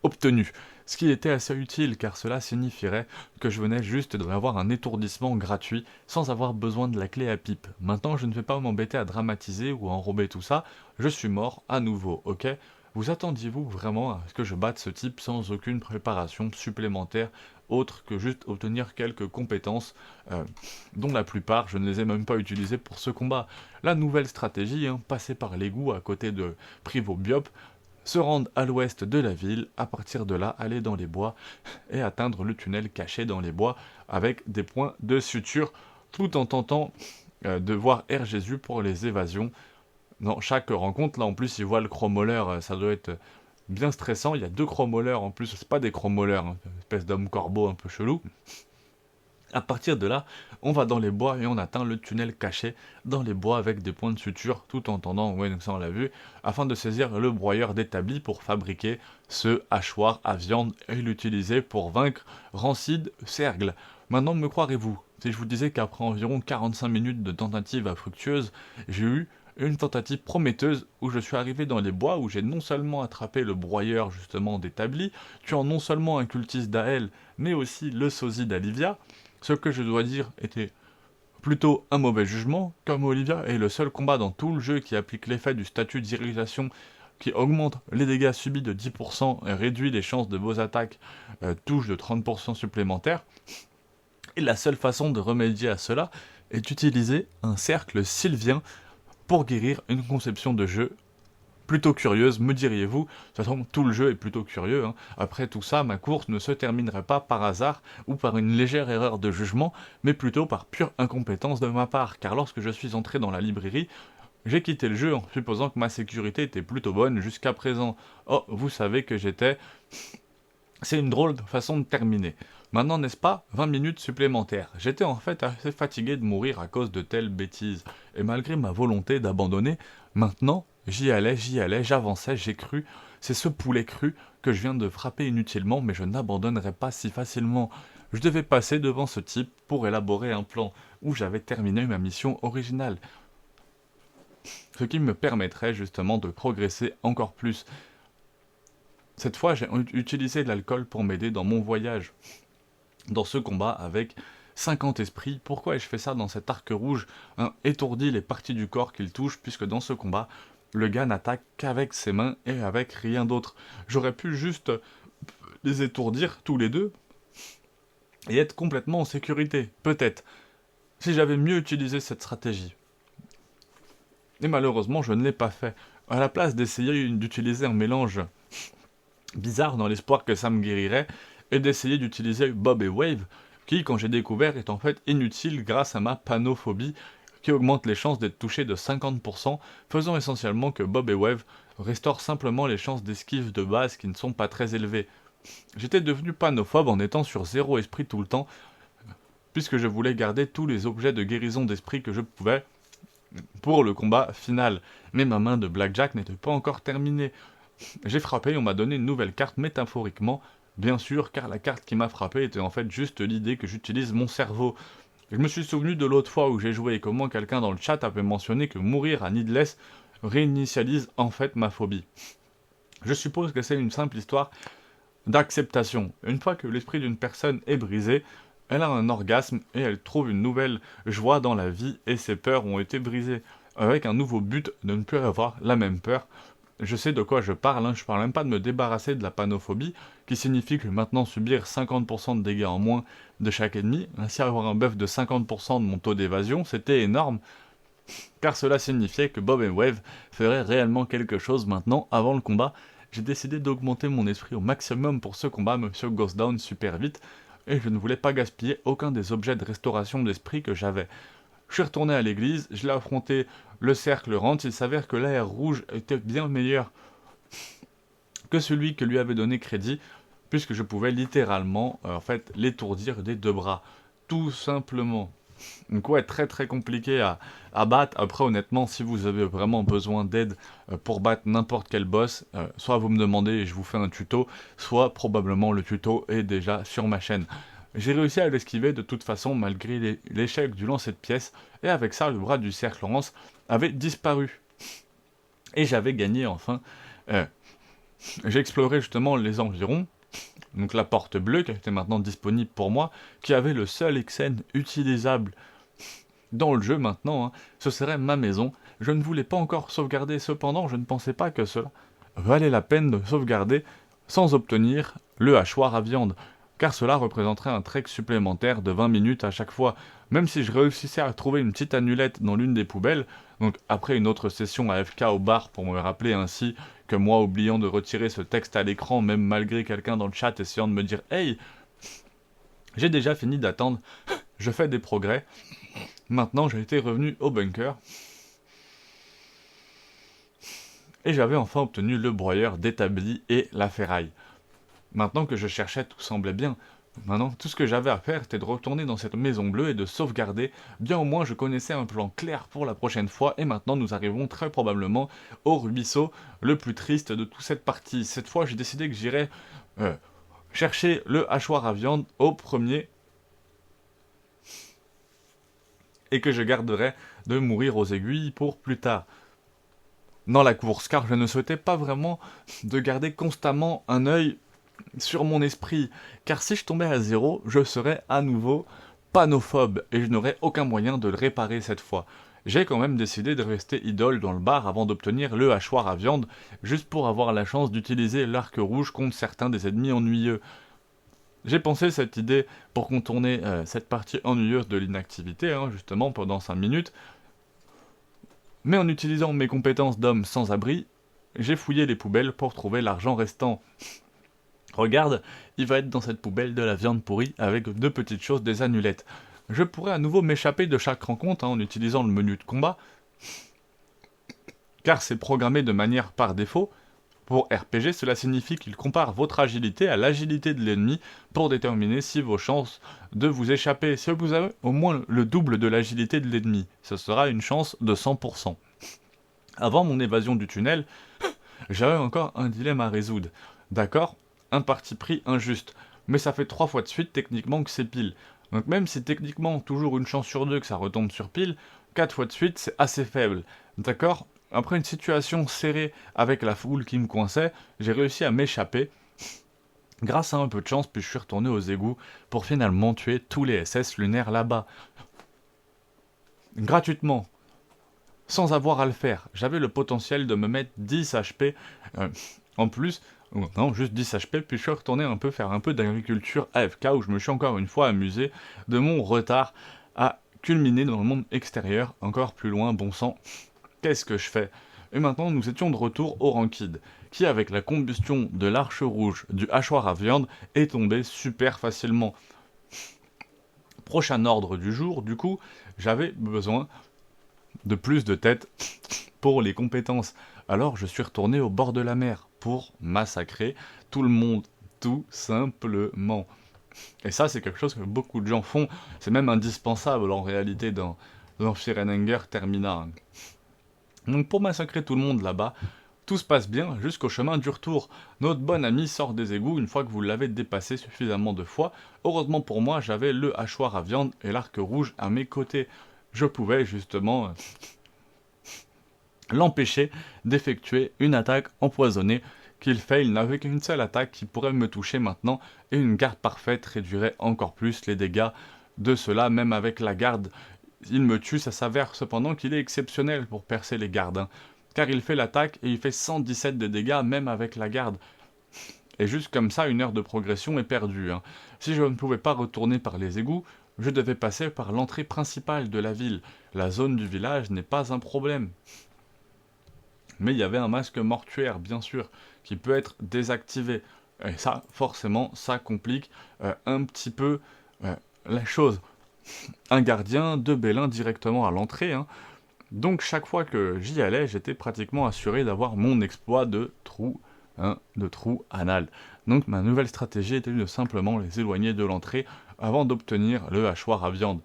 obtenu. Ce qui était assez utile car cela signifierait que je venais juste d'avoir un étourdissement gratuit sans avoir besoin de la clé à pipe. Maintenant, je ne vais pas m'embêter à dramatiser ou à enrober tout ça, je suis mort à nouveau, ok? Vous attendiez-vous vraiment à ce que je batte ce type sans aucune préparation supplémentaire autre que juste obtenir quelques compétences dont la plupart je ne les ai même pas utilisées pour ce combat. La nouvelle stratégie, passer par l'égout à côté de Privobiop, se rendre à l'ouest de la ville, à partir de là aller dans les bois et atteindre le tunnel caché dans les bois avec des points de suture tout en tentant de voir Air Jésus pour les évasions. Dans chaque rencontre, là en plus il voit le chromoleur, ça doit être bien stressant, il y a 2 chromoleurs en plus, c'est pas des chromoleurs, hein, une espèce d'homme corbeau un peu chelou. À partir de là, on va dans les bois et on atteint le tunnel caché dans les bois avec des points de suture tout en tendant, ouais donc ça on l'a vu, afin de saisir le broyeur d'établi pour fabriquer ce hachoir à viande et l'utiliser pour vaincre Rancid Sergle. Maintenant me croirez-vous, si je vous disais qu'après environ 45 minutes de tentative infructueuse, j'ai eu une tentative prometteuse où je suis arrivé dans les bois où j'ai non seulement attrapé le broyeur justement d'établi, tuant non seulement un cultiste d'Ael, mais aussi le sosie d'Alivia, ce que je dois dire était plutôt un mauvais jugement, comme Olivia est le seul combat dans tout le jeu qui applique l'effet du statut d'irritation qui augmente les dégâts subis de 10% et réduit les chances de vos attaques touches de 30% supplémentaires. Et la seule façon de remédier à cela est d'utiliser un cercle sylvien pour guérir une conception de jeu plutôt curieuse, me diriez-vous. De toute façon, tout le jeu est plutôt curieux, hein. Après tout ça, ma course ne se terminerait pas par hasard ou par une légère erreur de jugement, mais plutôt par pure incompétence de ma part, car lorsque je suis entré dans la librairie, J'ai quitté le jeu en supposant que ma sécurité était plutôt bonne jusqu'à présent. Oh, vous savez que j'étais... C'est une drôle de façon de terminer. Maintenant, n'est-ce pas, 20 minutes supplémentaires. J'étais en fait assez fatigué de mourir à cause de telles bêtises. Et malgré ma volonté d'abandonner, maintenant, j'y allais, j'avançais, j'ai cru. C'est ce poulet cru que je viens de frapper inutilement, mais je n'abandonnerai pas si facilement. Je devais passer devant ce type pour élaborer un plan où j'avais terminé ma mission originale. Ce qui me permettrait justement de progresser encore plus. Cette fois, j'ai utilisé de l'alcool pour m'aider dans mon voyage. Dans ce combat avec 50 esprits, pourquoi ai-je fait ça dans cet arc rouge, étourdi les parties du corps qu'il touche, puisque dans ce combat, le gars n'attaque qu'avec ses mains et avec rien d'autre. J'aurais pu juste les étourdir tous les deux et être complètement en sécurité, peut-être, si j'avais mieux utilisé cette stratégie. Et malheureusement, je ne l'ai pas fait. À la place d'essayer d'utiliser un mélange bizarre dans l'espoir que ça me guérirait, et d'essayer d'utiliser Bob et Wave, qui, quand j'ai découvert, est en fait inutile grâce à ma panophobie, qui augmente les chances d'être touché de 50%, faisant essentiellement que Bob et Wave restaurent simplement les chances d'esquive de base qui ne sont pas très élevées. J'étais devenu panophobe en étant sur 0 esprit tout le temps, puisque je voulais garder tous les objets de guérison d'esprit que je pouvais pour le combat final. Mais ma main de Blackjack n'était pas encore terminée. J'ai frappé et on m'a donné une nouvelle carte métaphoriquement, bien sûr, car la carte qui m'a frappé était en fait juste l'idée que j'utilise mon cerveau. Je me suis souvenu de l'autre fois où j'ai joué et comment quelqu'un dans le chat avait mentionné que mourir à Needless réinitialise en fait ma phobie. Je suppose que c'est une simple histoire d'acceptation. Une fois que l'esprit d'une personne est brisé, elle a un orgasme et elle trouve une nouvelle joie dans la vie et ses peurs ont été brisées. Avec un nouveau but de ne plus avoir la même peur. Je sais de quoi je parle, je parle même pas de me débarrasser de la panophobie, qui signifie que maintenant subir 50% de dégâts en moins de chaque ennemi, ainsi avoir un buff de 50% de mon taux d'évasion, c'était énorme, car cela signifiait que Bob et Wave feraient réellement quelque chose maintenant avant le combat. J'ai décidé d'augmenter mon esprit au maximum pour ce combat, Monsieur goes down super vite, et je ne voulais pas gaspiller aucun des objets de restauration d'esprit que j'avais. Je suis retourné à l'église, je l'ai affronté, le cercle rentre, il s'avère que l'air rouge était bien meilleur que celui que lui avait donné crédit, puisque je pouvais littéralement, l'étourdir des deux bras. Tout simplement. Donc ouais, très très compliqué à battre. Après, honnêtement, si vous avez vraiment besoin d'aide pour battre n'importe quel boss, soit vous me demandez et je vous fais un tuto, soit probablement le tuto est déjà sur ma chaîne. J'ai réussi à l'esquiver de toute façon malgré l'échec du lancer de pièces, et avec ça, le bras du cercle rance avait disparu. Et j'avais gagné enfin. J'ai exploré justement les environs, donc la porte bleue qui était maintenant disponible pour moi, qui avait le seul XN utilisable dans le jeu maintenant, ce serait ma maison. Je ne voulais pas encore sauvegarder, cependant je ne pensais pas que cela valait la peine de sauvegarder sans obtenir le hachoir à viande, car cela représenterait un trek supplémentaire de 20 minutes à chaque fois. Même si je réussissais à trouver une petite annulette dans l'une des poubelles, donc après une autre session AFK au bar pour me rappeler ainsi que moi oubliant de retirer ce texte à l'écran, même malgré quelqu'un dans le chat essayant de me dire « Hey, j'ai déjà fini d'attendre, je fais des progrès, maintenant j'ai été revenu au bunker. » Et j'avais enfin obtenu le broyeur d'établi et la ferraille. Maintenant que je cherchais, tout semblait bien. Maintenant, tout ce que j'avais à faire, c'était de retourner dans cette maison bleue et de sauvegarder. Bien au moins, je connaissais un plan clair pour la prochaine fois. Et maintenant, nous arrivons très probablement au ruisseau le plus triste de toute cette partie. Cette fois, j'ai décidé que j'irais chercher le hachoir à viande au premier. Et que je garderais de mourir aux aiguilles pour plus tard. Dans la course, car je ne souhaitais pas vraiment de garder constamment un œil sur mon esprit, car si je tombais à 0, je serais à nouveau panophobe, et je n'aurais aucun moyen de le réparer cette fois. J'ai quand même décidé de rester idole dans le bar avant d'obtenir le hachoir à viande, juste pour avoir la chance d'utiliser l'arc rouge contre certains des ennemis ennuyeux. J'ai pensé cette idée pour contourner cette partie ennuyeuse de l'inactivité, justement pendant 5 minutes, mais en utilisant mes compétences d'homme sans abri, j'ai fouillé les poubelles pour trouver l'argent restant. Regarde, il va être dans cette poubelle de la viande pourrie avec 2 petites choses, des amulettes. Je pourrais à nouveau m'échapper de chaque rencontre en utilisant le menu de combat. car c'est programmé de manière par défaut. Pour RPG, cela signifie qu'il compare votre agilité à l'agilité de l'ennemi pour déterminer si vos chances de vous échapper. Si vous avez au moins le double de l'agilité de l'ennemi, ce sera une chance de 100%. Avant mon évasion du tunnel, j'avais encore un dilemme à résoudre. D'accord, un parti pris injuste, mais ça fait 3 fois de suite techniquement que c'est pile. Donc même si techniquement toujours une chance sur 2 que ça retombe sur pile, 4 fois de suite c'est assez faible. D'accord ? Après une situation serrée avec la foule qui me coinçait, j'ai réussi à m'échapper. Grâce à un peu de chance, puis je suis retourné aux égouts pour finalement tuer tous les SS lunaires là-bas. Gratuitement. Sans avoir à le faire. J'avais le potentiel de me mettre 10 HP en plus. Non, juste 10 HP, puis je suis retourné un peu faire un peu d'agriculture AFK où je me suis encore une fois amusé de mon retard à culminer dans le monde extérieur, encore plus loin, bon sang. Qu'est-ce que je fais? Et maintenant, nous étions de retour au Rankid, qui, avec la combustion de l'arche rouge du hachoir à viande, est tombé super facilement. Prochain ordre du jour, du coup, j'avais besoin de plus de têtes pour les compétences. Alors, je suis retourné au bord de la mer pour massacrer tout le monde, tout simplement. Et ça, c'est quelque chose que beaucoup de gens font. C'est même indispensable, en réalité, dans Fear and Hunger Termina. Donc pour massacrer tout le monde là-bas, tout se passe bien jusqu'au chemin du retour. Notre bon ami sort des égouts une fois que vous l'avez dépassé suffisamment de fois. Heureusement pour moi, j'avais le hachoir à viande et l'arc rouge à mes côtés. Je pouvais justement l'empêcher d'effectuer une attaque empoisonnée qu'il fait. Il n'avait qu'une seule attaque qui pourrait me toucher maintenant et une garde parfaite réduirait encore plus les dégâts de cela, même avec la garde. Il me tue, ça s'avère cependant qu'il est exceptionnel pour percer les gardes, hein, car il fait l'attaque et il fait 117 de dégâts même avec la garde. Et juste comme ça, une heure de progression est perdue. Hein. Si je ne pouvais pas retourner par les égouts, je devais passer par l'entrée principale de la ville. La zone du village n'est pas un problème. Mais il y avait un masque mortuaire, bien sûr, qui peut être désactivé. Et ça, forcément, ça complique un petit peu la chose. Un gardien, 2 bélins directement à l'entrée. Hein. Donc chaque fois que j'y allais, j'étais pratiquement assuré d'avoir mon exploit de trou anal. Donc ma nouvelle stratégie était de simplement les éloigner de l'entrée avant d'obtenir le hachoir à viande.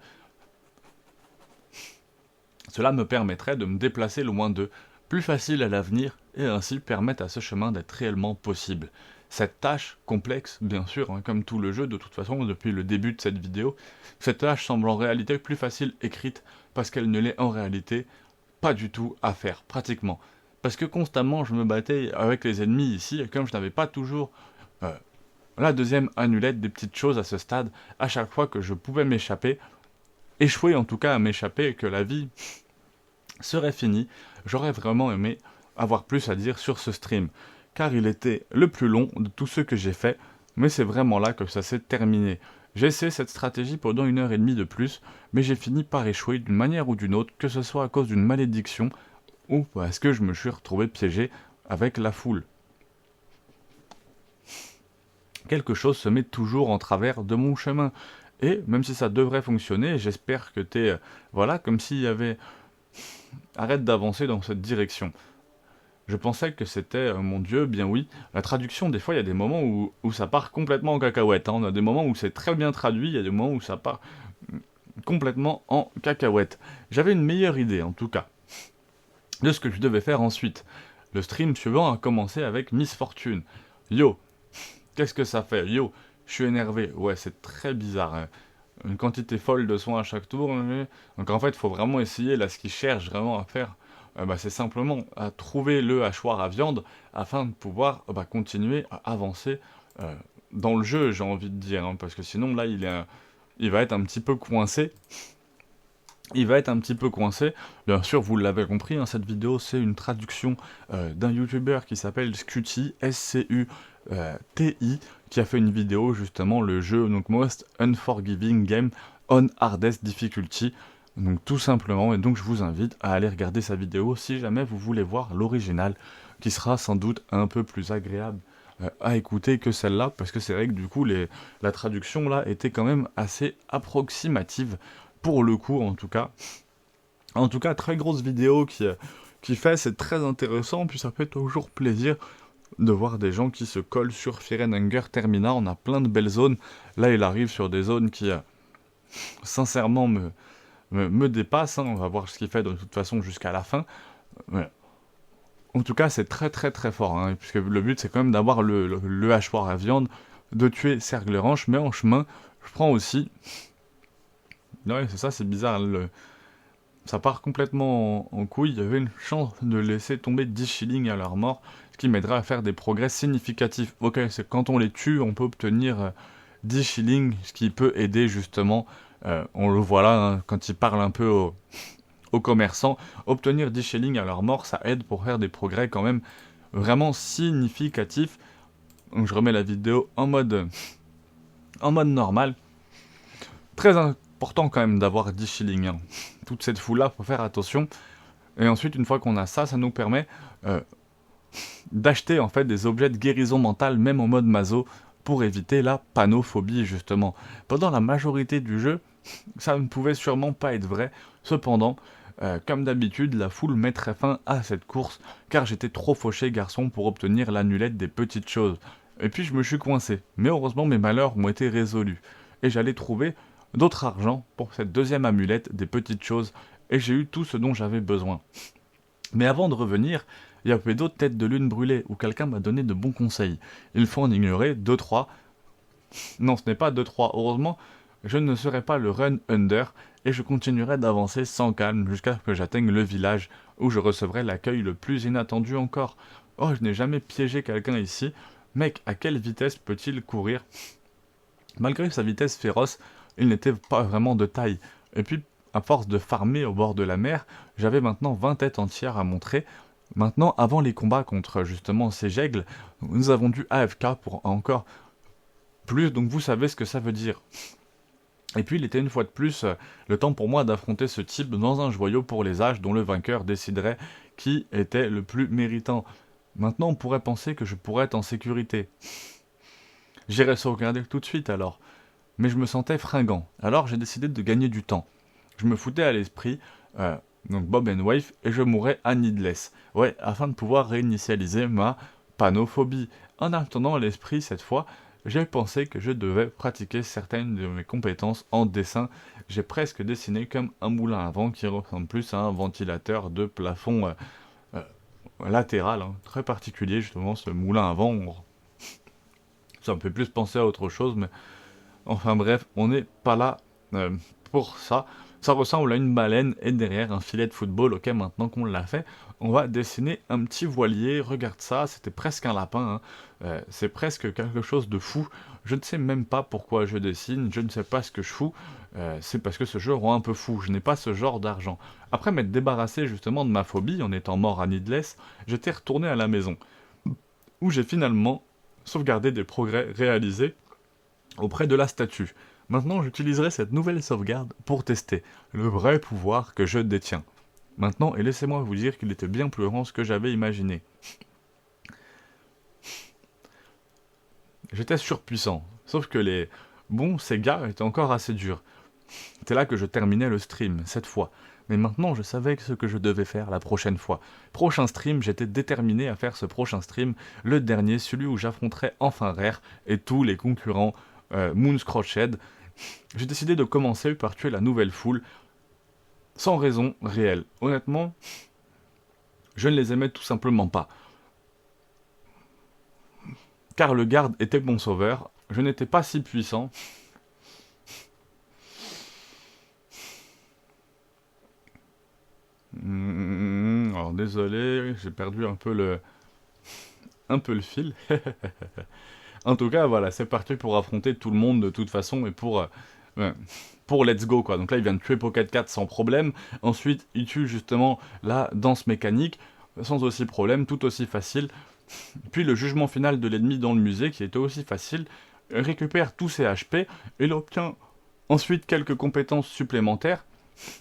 Cela me permettrait de me déplacer loin d'eux, plus facile à l'avenir, et ainsi permettre à ce chemin d'être réellement possible. Cette tâche, complexe bien sûr, hein, comme tout le jeu de toute façon depuis le début de cette vidéo, cette tâche semble en réalité plus facile écrite parce qu'elle ne l'est en réalité pas du tout à faire, pratiquement. Parce que constamment je me battais avec les ennemis ici, et comme je n'avais pas toujours la deuxième annulette des petites choses à ce stade, à chaque fois que je pouvais m'échapper, échouer en tout cas à m'échapper et que la vie serait finie, j'aurais vraiment aimé avoir plus à dire sur ce stream. Car il était le plus long de tous ceux que j'ai fait, mais c'est vraiment là que ça s'est terminé. J'ai essayé cette stratégie pendant 1h30 de plus, mais j'ai fini par échouer d'une manière ou d'une autre, que ce soit à cause d'une malédiction, ou parce que je me suis retrouvé piégé avec la foule. Quelque chose se met toujours en travers de mon chemin, et même si ça devrait fonctionner, j'espère que t'es... voilà, comme s'il y avait... Arrête d'avancer dans cette direction. Je pensais que c'était, mon Dieu, bien oui. La traduction, des fois, il y a des moments où ça part complètement en cacahuète. Hein. On a des moments où c'est très bien traduit, il y a des moments où ça part complètement en cacahuète. J'avais une meilleure idée, en tout cas, de ce que je devais faire ensuite. Le stream suivant a commencé avec Miss Fortune. Yo, qu'est-ce que ça fait? Yo, je suis énervé. Ouais, c'est très bizarre. Hein. Une quantité folle de soins à chaque tour. Donc en fait, il faut vraiment essayer, là, ce qu'ils cherchent vraiment à faire. C'est simplement à trouver le hachoir à viande afin de pouvoir continuer à avancer dans le jeu, j'ai envie de dire, hein, parce que sinon là il va être un petit peu coincé. Bien sûr, vous l'avez compris, hein, cette vidéo c'est une traduction d'un youtubeur qui s'appelle Scuti, S-C-U-T-I, qui a fait une vidéo justement, le jeu donc Most Unforgiving Game on Hardest Difficulty. Donc tout simplement, et donc je vous invite à aller regarder sa vidéo si jamais vous voulez voir l'original, qui sera sans doute un peu plus agréable à écouter que celle-là, parce que c'est vrai que du coup la traduction là était quand même assez approximative, pour le coup en tout cas. En tout cas, très grosse vidéo qui qu'il fait, c'est très intéressant, puis ça fait toujours plaisir de voir des gens qui se collent sur Firenhanger Termina. On a plein de belles zones. Là, il arrive sur des zones qui, sincèrement, me dépassent. On va voir ce qu'il fait de toute façon jusqu'à la fin. Ouais. En tout cas, c'est très très très fort, puisque le but, c'est quand même d'avoir le hachoir à viande, de tuer Sergleranche, mais en chemin, je prends aussi... Ouais, c'est ça, c'est bizarre. Ça part complètement en couille. Il y avait une chance de laisser tomber 10 shillings à leur mort, ce qui m'aidera à faire des progrès significatifs. Ok, c'est quand on les tue, on peut obtenir 10 shillings, ce qui peut aider justement, on le voit là, quand il parle un peu aux commerçants, obtenir 10 shillings à leur mort, ça aide pour faire des progrès quand même vraiment significatifs. Donc je remets la vidéo en mode normal. Très important quand même d'avoir 10 shillings. Toute cette foule-là, faut faire attention. Et ensuite, une fois qu'on a ça, ça nous permet d'acheter en fait des objets de guérison mentale, même en mode maso, pour éviter la panophobie justement. Pendant la majorité du jeu, ça ne pouvait sûrement pas être vrai. Cependant, comme d'habitude, la foule mettrait fin à cette course, car j'étais trop fauché garçon pour obtenir l'amulette des petites choses. Et puis je me suis coincé, mais heureusement mes malheurs ont été résolus. Et j'allais trouver d'autres argent pour cette deuxième amulette des petites choses, et j'ai eu tout ce dont j'avais besoin. Mais avant de revenir, il y avait d'autres têtes de lune brûlées, où quelqu'un m'a donné de bons conseils. Il faut en ignorer 2-3. Non, ce n'est pas 2-3, heureusement, je ne serai pas le run under, et je continuerai d'avancer sans calme jusqu'à ce que j'atteigne le village, où je recevrai l'accueil le plus inattendu encore. Oh, je n'ai jamais piégé quelqu'un ici. Mec, à quelle vitesse peut-il courir? Malgré sa vitesse féroce, il n'était pas vraiment de taille. Et puis, à force de farmer au bord de la mer, j'avais maintenant 20 têtes entières à montrer. Maintenant, avant les combats contre justement ces geigles, nous avons dû AFK pour encore plus, donc vous savez ce que ça veut dire. Et puis il était une fois de plus le temps pour moi d'affronter ce type dans un joyau pour les âges dont le vainqueur déciderait qui était le plus méritant. Maintenant on pourrait penser que je pourrais être en sécurité. J'irai sauvegarder tout de suite alors. Mais je me sentais fringant, alors j'ai décidé de gagner du temps. Je me foutais à l'esprit, donc Bob and Wave, et je mourrais à Needless. Ouais, afin de pouvoir réinitialiser ma panophobie. En attendant l'esprit cette fois, j'ai pensé que je devais pratiquer certaines de mes compétences en dessin. J'ai presque dessiné comme un moulin à vent qui ressemble plus à un ventilateur de plafond latéral, très particulier justement ce moulin à vent. Ça me fait plus penser à autre chose, mais enfin bref, on n'est pas là pour ça. Ça ressemble à une baleine et derrière un filet de football. Ok, maintenant qu'on l'a fait, on va dessiner un petit voilier. Regarde ça, c'était presque un lapin. C'est presque quelque chose de fou. Je ne sais même pas pourquoi je dessine, je ne sais pas ce que je fous. C'est parce que ce jeu rend un peu fou. Je n'ai pas ce genre d'argent. Après m'être débarrassé justement de ma phobie en étant mort à Needless, j'étais retourné à la maison. Où j'ai finalement sauvegardé des progrès réalisés auprès de la statue. Maintenant, j'utiliserai cette nouvelle sauvegarde pour tester le vrai pouvoir que je détiens. Maintenant, et laissez-moi vous dire qu'il était bien plus grand que ce que j'avais imaginé. J'étais surpuissant, sauf que ces gars étaient encore assez durs. C'était là que je terminais le stream, cette fois. Mais maintenant, je savais ce que je devais faire la prochaine fois. Prochain stream, j'étais déterminé à faire ce prochain stream, le dernier, celui où j'affronterais enfin Rare et tous les concurrents Moonscrotched. J'ai décidé de commencer par tuer la nouvelle foule, sans raison réelle. Honnêtement, je ne les aimais tout simplement pas. Car le garde était mon sauveur, je n'étais pas si puissant. Alors désolé, j'ai perdu un peu le fil. En tout cas, voilà, c'est parti pour affronter tout le monde de toute façon et pour Let's Go, quoi. Donc là, il vient de tuer Pocket 4 sans problème. Ensuite, il tue justement la danse mécanique sans aussi problème, tout aussi facile. Puis le jugement final de l'ennemi dans le musée, qui était aussi facile, récupère tous ses HP et il obtient ensuite quelques compétences supplémentaires.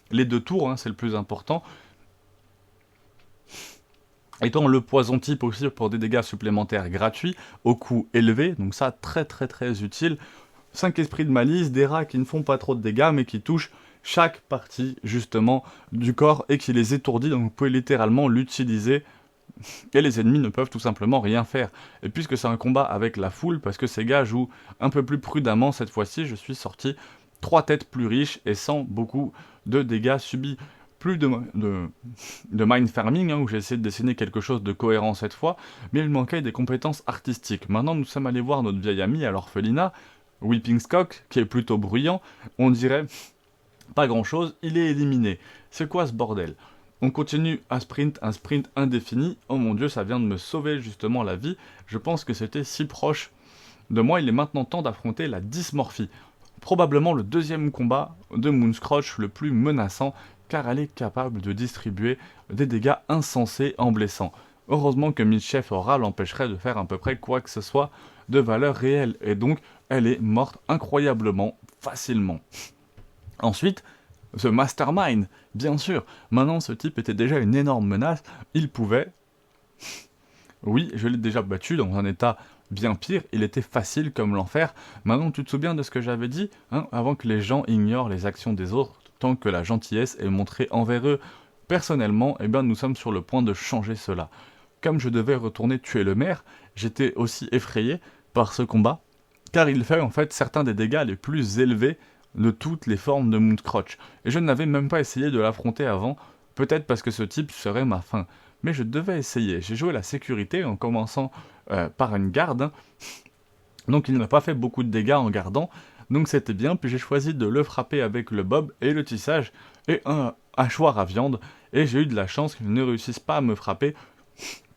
Les 2 tours, c'est le plus important. Étant le poison type aussi pour des dégâts supplémentaires gratuits, au coût élevé, donc ça très très très utile. 5 esprits de malice, des rats qui ne font pas trop de dégâts mais qui touchent chaque partie justement du corps et qui les étourdit, donc vous pouvez littéralement l'utiliser et les ennemis ne peuvent tout simplement rien faire. Et puisque c'est un combat avec la foule, parce que ces gars jouent un peu plus prudemment cette fois-ci, je suis sorti 3 têtes plus riches et sans beaucoup de dégâts subis. Plus de mind farming, où j'ai essayé de dessiner quelque chose de cohérent cette fois, mais il manquait des compétences artistiques. Maintenant, nous sommes allés voir notre vieille amie à l'orphelinat, Whipping Skok, qui est plutôt bruyant, on dirait pas grand-chose, il est éliminé. C'est quoi ce bordel? On continue un sprint indéfini. Oh mon dieu, ça vient de me sauver justement la vie. Je pense que c'était si proche de moi. Il est maintenant temps d'affronter la dysmorphie. Probablement le deuxième combat de Moonscrotch le plus menaçant, car elle est capable de distribuer des dégâts insensés en blessant. Heureusement que Mischief Aura l'empêcherait de faire à peu près quoi que ce soit de valeur réelle, et donc elle est morte incroyablement facilement. Ensuite, ce Mastermind, bien sûr, maintenant ce type était déjà une énorme menace, il pouvait... Oui, je l'ai déjà battu dans un état bien pire, il était facile comme l'enfer. Maintenant, tu te souviens de ce que j'avais dit, hein, avant que les gens ignorent les actions des autres, tant que la gentillesse est montrée envers eux. Personnellement, eh bien, nous sommes sur le point de changer cela. Comme je devais retourner tuer le maire, j'étais aussi effrayé par ce combat, car il fait en fait certains des dégâts les plus élevés de toutes les formes de Moonscrotch. Et je n'avais même pas essayé de l'affronter avant, peut-être parce que ce type serait ma fin. Mais je devais essayer. J'ai joué la sécurité en commençant par une garde, hein. Donc il n'a pas fait beaucoup de dégâts en gardant, donc c'était bien, puis j'ai choisi de le frapper avec le bob et le tissage, et un hachoir à viande, et j'ai eu de la chance qu'il ne réussisse pas à me frapper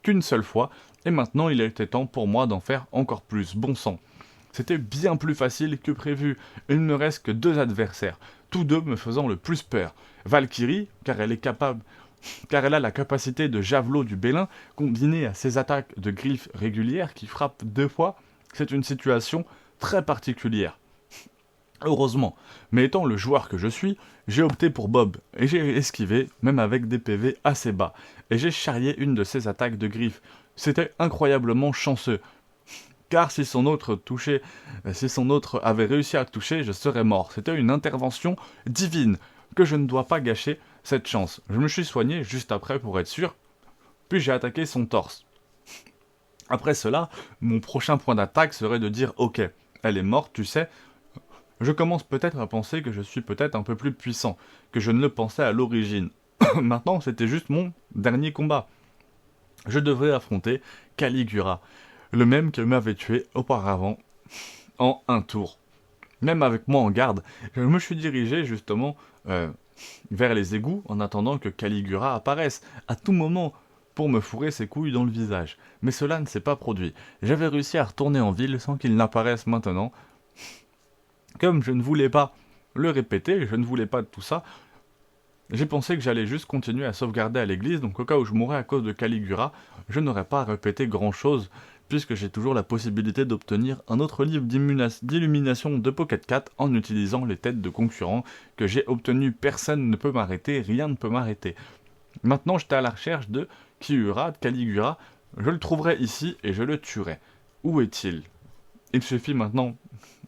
qu'une seule fois, et maintenant il était temps pour moi d'en faire encore plus, bon sang. C'était bien plus facile que prévu, il ne me reste que 2 adversaires, tous deux me faisant le plus peur. Valkyrie, car elle a la capacité de javelot du Bélin, combinée à ses attaques de griffes régulières qui frappent 2 fois, c'est une situation très particulière. Heureusement, mais étant le joueur que je suis, j'ai opté pour Bob, et j'ai esquivé, même avec des PV assez bas, et j'ai charrié une de ses attaques de griffes. C'était incroyablement chanceux, car si son autre avait réussi à toucher, je serais mort. C'était une intervention divine, que je ne dois pas gâcher cette chance. Je me suis soigné juste après pour être sûr, puis j'ai attaqué son torse. Après cela, mon prochain point d'attaque serait de dire « Ok, elle est morte, tu sais ». Je commence peut-être à penser que je suis peut-être un peu plus puissant, que je ne le pensais à l'origine. Maintenant, c'était juste mon dernier combat. Je devrais affronter Caligura, le même qui m'avait tué auparavant en un tour. Même avec moi en garde, je me suis dirigé justement vers les égouts en attendant que Caligura apparaisse à tout moment pour me fourrer ses couilles dans le visage. Mais cela ne s'est pas produit. J'avais réussi à retourner en ville sans qu'il n'apparaisse maintenant. Comme je ne voulais pas le répéter, je ne voulais pas de tout ça, j'ai pensé que j'allais juste continuer à sauvegarder à l'église, donc au cas où je mourrais à cause de Caligura, je n'aurais pas à répéter grand-chose, puisque j'ai toujours la possibilité d'obtenir un autre livre d'illumination de Pocket 4 en utilisant les têtes de concurrents que j'ai obtenues. Personne ne peut m'arrêter, rien ne peut m'arrêter. Maintenant, j'étais à la recherche de Kiura, de Caligura, je le trouverai ici et je le tuerai. Où est-il ? Il suffit maintenant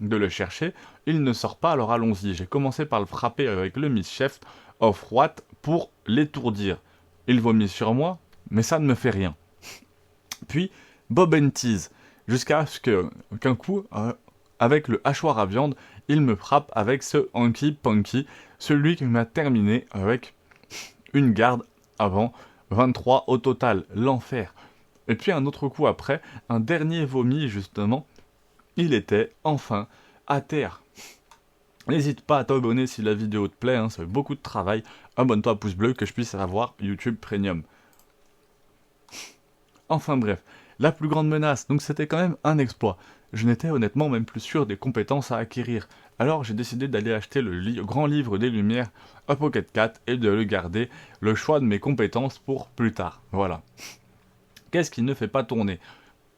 de le chercher, il ne sort pas, alors allons-y. J'ai commencé par le frapper avec le Mischief of Wrath pour l'étourdir. Il vomit sur moi, mais ça ne me fait rien. Puis, Bob and Tease, jusqu'à ce qu'un coup, avec le hachoir à viande, il me frappe avec ce Hanky Panky, celui qui m'a terminé avec une garde avant 23 au total, l'enfer. Et puis un autre coup après, un dernier vomi justement, il était enfin à terre. N'hésite pas à t'abonner si la vidéo te plaît, ça fait beaucoup de travail. Abonne-toi à pouce bleu que je puisse avoir YouTube Premium. Enfin bref, la plus grande menace, donc c'était quand même un exploit. Je n'étais honnêtement même plus sûr des compétences à acquérir. Alors j'ai décidé d'aller acheter le grand livre des Lumières à Pocket 4 et de le garder, le choix de mes compétences pour plus tard. Voilà. Qu'est-ce qui ne fait pas tourner ?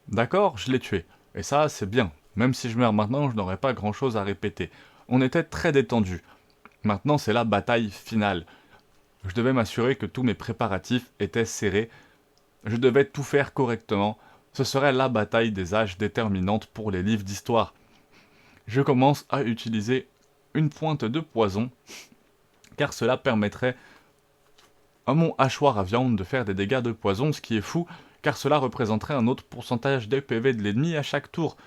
D'accord, je l'ai tué. Et ça, c'est bien. Même si je meurs maintenant, je n'aurai pas grand-chose à répéter. On était très détendus. Maintenant, c'est la bataille finale. Je devais m'assurer que tous mes préparatifs étaient serrés. Je devais tout faire correctement. Ce serait la bataille des âges déterminante pour les livres d'histoire. Je commence à utiliser une pointe de poison car cela permettrait à mon hachoir à viande de faire des dégâts de poison, ce qui est fou, car cela représenterait un autre pourcentage des PV de l'ennemi à chaque tour.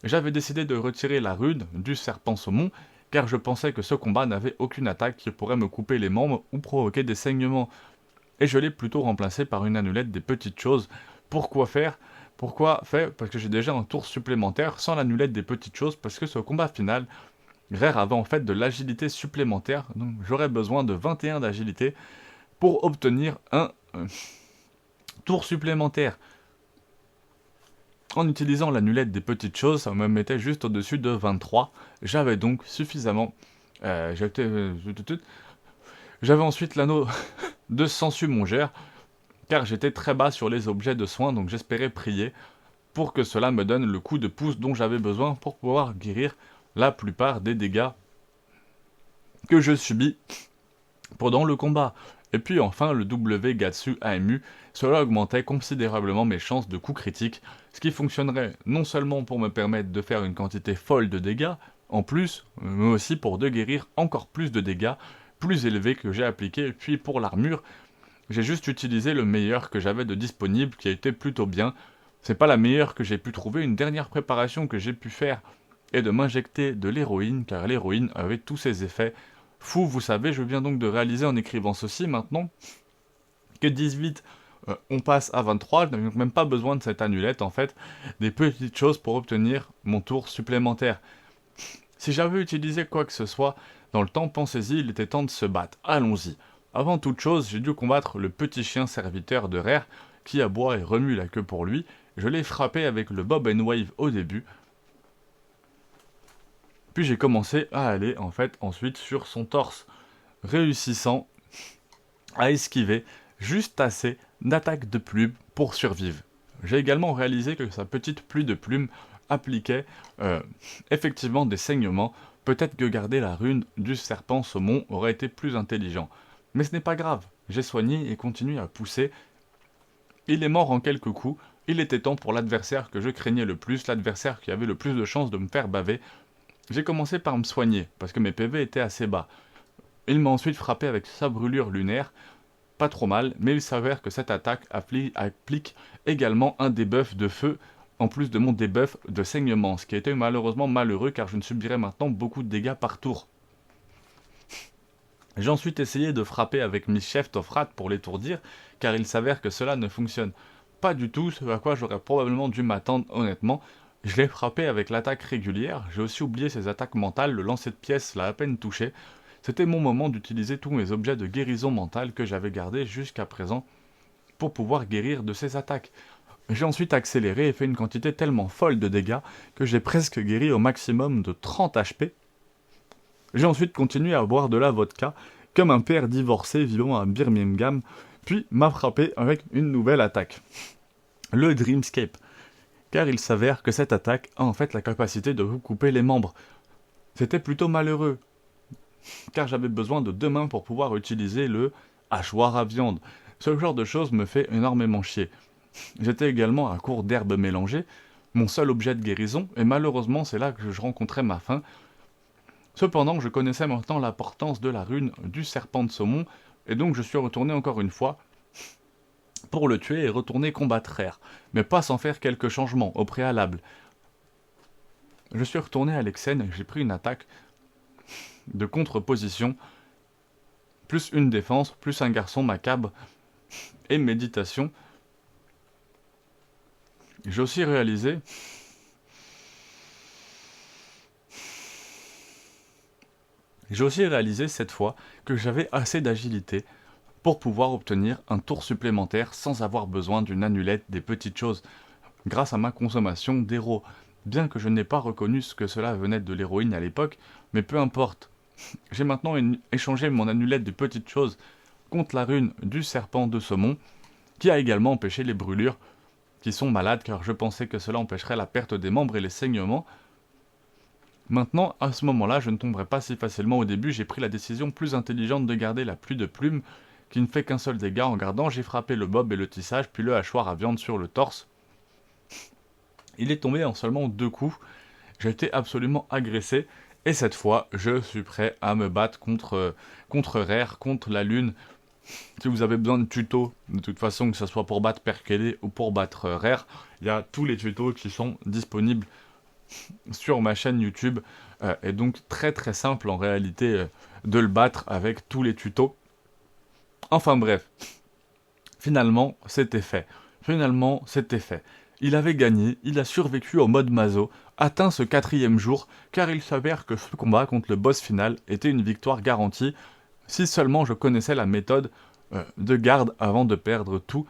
J'avais décidé de retirer la rune du serpent saumon, car je pensais que ce combat n'avait aucune attaque qui pourrait me couper les membres ou provoquer des saignements, et je l'ai plutôt remplacé par une annulette des petites choses. Pourquoi faire? Parce que j'ai déjà un tour supplémentaire sans l'annulette des petites choses, parce que ce combat final, Rare avait en fait de l'agilité supplémentaire, donc j'aurais besoin de 21 d'agilité pour obtenir un tour supplémentaire. En utilisant l'annulette des petites choses, ça me mettait juste au-dessus de 23. J'avais donc suffisamment... J'avais ensuite l'anneau de Sensu Mongère, car j'étais très bas sur les objets de soins, donc j'espérais prier pour que cela me donne le coup de pouce dont j'avais besoin pour pouvoir guérir la plupart des dégâts que je subis pendant le combat. Et puis enfin le W Gatsu AMU, cela augmentait considérablement mes chances de coups critiques, ce qui fonctionnerait non seulement pour me permettre de faire une quantité folle de dégâts, en plus, mais aussi pour de guérir encore plus de dégâts, plus élevés que j'ai appliqués, puis pour l'armure, j'ai juste utilisé le meilleur que j'avais de disponible, qui a été plutôt bien. C'est pas la meilleure que j'ai pu trouver, une dernière préparation que j'ai pu faire est de m'injecter de l'héroïne, car l'héroïne avait tous ses effets. Fou, vous savez, je viens donc de réaliser en écrivant ceci maintenant, que 18, on passe à 23, je n'avais donc même pas besoin de cette annulette en fait, des petites choses pour obtenir mon tour supplémentaire. Si j'avais utilisé quoi que ce soit, dans le temps, pensez-y, il était temps de se battre, allons-y. Avant toute chose, j'ai dû combattre le petit chien serviteur de Rare, qui aboie et remue la queue pour lui, je l'ai frappé avec le Bob and Wave au début, puis j'ai commencé à aller en fait ensuite sur son torse, réussissant à esquiver juste assez d'attaques de plumes pour survivre. J'ai également réalisé que sa petite pluie de plumes appliquait effectivement des saignements, peut-être que garder la rune du serpent saumon aurait été plus intelligent. Mais ce n'est pas grave, j'ai soigné et continué à pousser. Il est mort en quelques coups, il était temps pour l'adversaire que je craignais le plus, l'adversaire qui avait le plus de chances de me faire baver. J'ai commencé par me soigner, parce que mes PV étaient assez bas. Il m'a ensuite frappé avec sa brûlure lunaire, pas trop mal, mais il s'avère que cette attaque applique également un debuff de feu, en plus de mon debuff de saignement, ce qui a été malheureusement malheureux car je ne subirais maintenant beaucoup de dégâts par tour. J'ai ensuite essayé de frapper avec Mischief of Rat pour l'étourdir, car il s'avère que cela ne fonctionne pas du tout, ce à quoi j'aurais probablement dû m'attendre honnêtement. Je l'ai frappé avec l'attaque régulière, j'ai aussi oublié ses attaques mentales, le lancer de pièces l'a à peine touché. C'était mon moment d'utiliser tous mes objets de guérison mentale que j'avais gardés jusqu'à présent pour pouvoir guérir de ces attaques. J'ai ensuite accéléré et fait une quantité tellement folle de dégâts que j'ai presque guéri au maximum de 30 HP. J'ai ensuite continué à boire de la vodka comme un père divorcé vivant à Birmingham, puis m'a frappé avec une nouvelle attaque. Le Dreamscape. Car il s'avère que cette attaque a en fait la capacité de vous couper les membres. C'était plutôt malheureux, car j'avais besoin de 2 mains pour pouvoir utiliser le hachoir à viande. Ce genre de choses me fait énormément chier. J'étais également à court d'herbes mélangées, mon seul objet de guérison, et malheureusement c'est là que je rencontrais ma fin. Cependant, je connaissais maintenant l'importance de la rune du serpent de saumon, et donc je suis retourné encore une fois pour le tuer et retourner combattre Rare, mais pas sans faire quelques changements au préalable. Je suis retourné à l'Exen et j'ai pris une attaque de contre-position, plus une défense, plus un garçon macabre et méditation. J'ai aussi réalisé cette fois que j'avais assez d'agilité pour pouvoir obtenir un tour supplémentaire sans avoir besoin d'une annulette des petites choses, grâce à ma consommation d'héros. Bien que je n'ai pas reconnu ce que cela venait de l'héroïne à l'époque, mais peu importe. J'ai maintenant échangé mon annulette des petites choses contre la rune du serpent de saumon, qui a également empêché les brûlures, qui sont malades car je pensais que cela empêcherait la perte des membres et les saignements. Maintenant, à ce moment-là, je ne tomberai pas si facilement au début, j'ai pris la décision plus intelligente de garder la pluie de plumes, qui ne fait qu'un seul dégât en gardant, j'ai frappé le bob et le tissage, puis le hachoir à viande sur le torse. Il est tombé en seulement 2 coups, j'ai été absolument agressé, Et cette fois, je suis prêt à me battre contre Rare, contre la Lune. Si vous avez besoin de tutos, de toute façon, que ce soit pour battre Perkele ou pour battre Rare, il y a tous les tutos qui sont disponibles sur ma chaîne YouTube. Et donc très très simple en réalité de le battre avec tous les tutos. Enfin bref, finalement c'était fait. Il avait gagné, il a survécu en mode Mazo, atteint ce 4e jour, car il s'avère que ce combat contre le boss final était une victoire garantie, si seulement je connaissais la méthode de garde avant de perdre tout,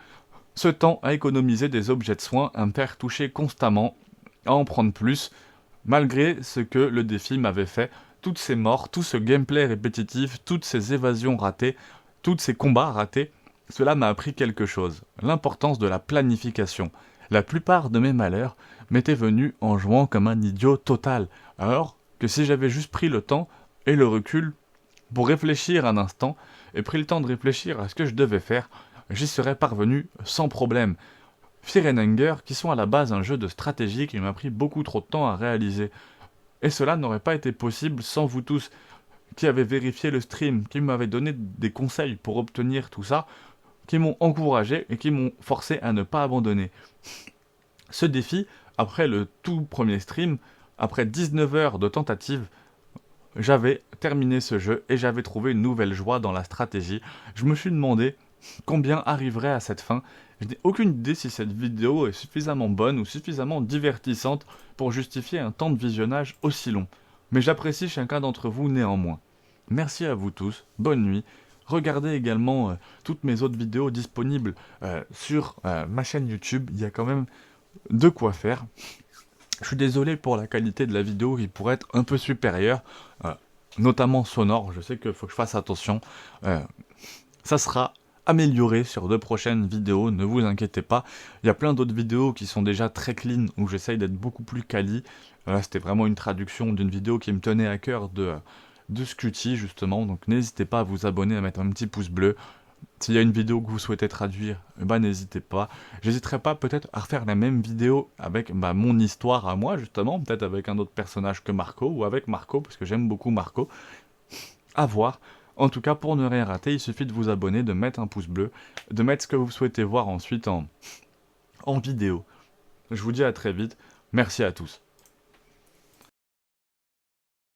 ce temps à économiser des objets de soins, à me faire toucher constamment, à en prendre plus, malgré ce que le défi m'avait fait, toutes ces morts, tout ce gameplay répétitif, toutes ces évasions ratées, tous ces combats ratés, cela m'a appris quelque chose, l'importance de la planification. La plupart de mes malheurs m'étaient venus en jouant comme un idiot total, alors que si j'avais juste pris le temps et le recul pour réfléchir un instant, et pris le temps de réfléchir à ce que je devais faire, j'y serais parvenu sans problème. Fear and Hunger, qui sont à la base un jeu de stratégie qui m'a pris beaucoup trop de temps à réaliser. Et cela n'aurait pas été possible sans vous tous, qui avez vérifié le stream, qui m'avez donné des conseils pour obtenir tout ça, qui m'ont encouragé et qui m'ont forcé à ne pas abandonner. Ce défi, après le tout premier stream, après 19 heures de tentative, j'avais terminé ce jeu et j'avais trouvé une nouvelle joie dans la stratégie. Je me suis demandé combien arriverait à cette fin. Je n'ai aucune idée si cette vidéo est suffisamment bonne ou suffisamment divertissante pour justifier un temps de visionnage aussi long. Mais j'apprécie chacun d'entre vous néanmoins. Merci à vous tous, bonne nuit. Regardez également toutes mes autres vidéos disponibles sur ma chaîne YouTube. Il y a quand même de quoi faire. Je suis désolé pour la qualité de la vidéo qui pourrait être un peu supérieure, notamment sonore. Je sais qu'il faut que je fasse attention. Ça sera amélioré sur de prochaines vidéos, ne vous inquiétez pas. Il y a plein d'autres vidéos qui sont déjà très clean, où j'essaye d'être beaucoup plus quali. Là, c'était vraiment une traduction d'une vidéo qui me tenait à cœur de Scutty, justement. Donc n'hésitez pas à vous abonner, à mettre un petit pouce bleu. S'il y a une vidéo que vous souhaitez traduire, n'hésitez pas. J'hésiterai pas peut-être à refaire la même vidéo avec mon histoire à moi, justement. Peut-être avec un autre personnage que Marco, ou avec Marco, parce que j'aime beaucoup Marco. À voir. En tout cas, pour ne rien rater, il suffit de vous abonner, de mettre un pouce bleu, de mettre ce que vous souhaitez voir ensuite en vidéo. Je vous dis à très vite. Merci à tous.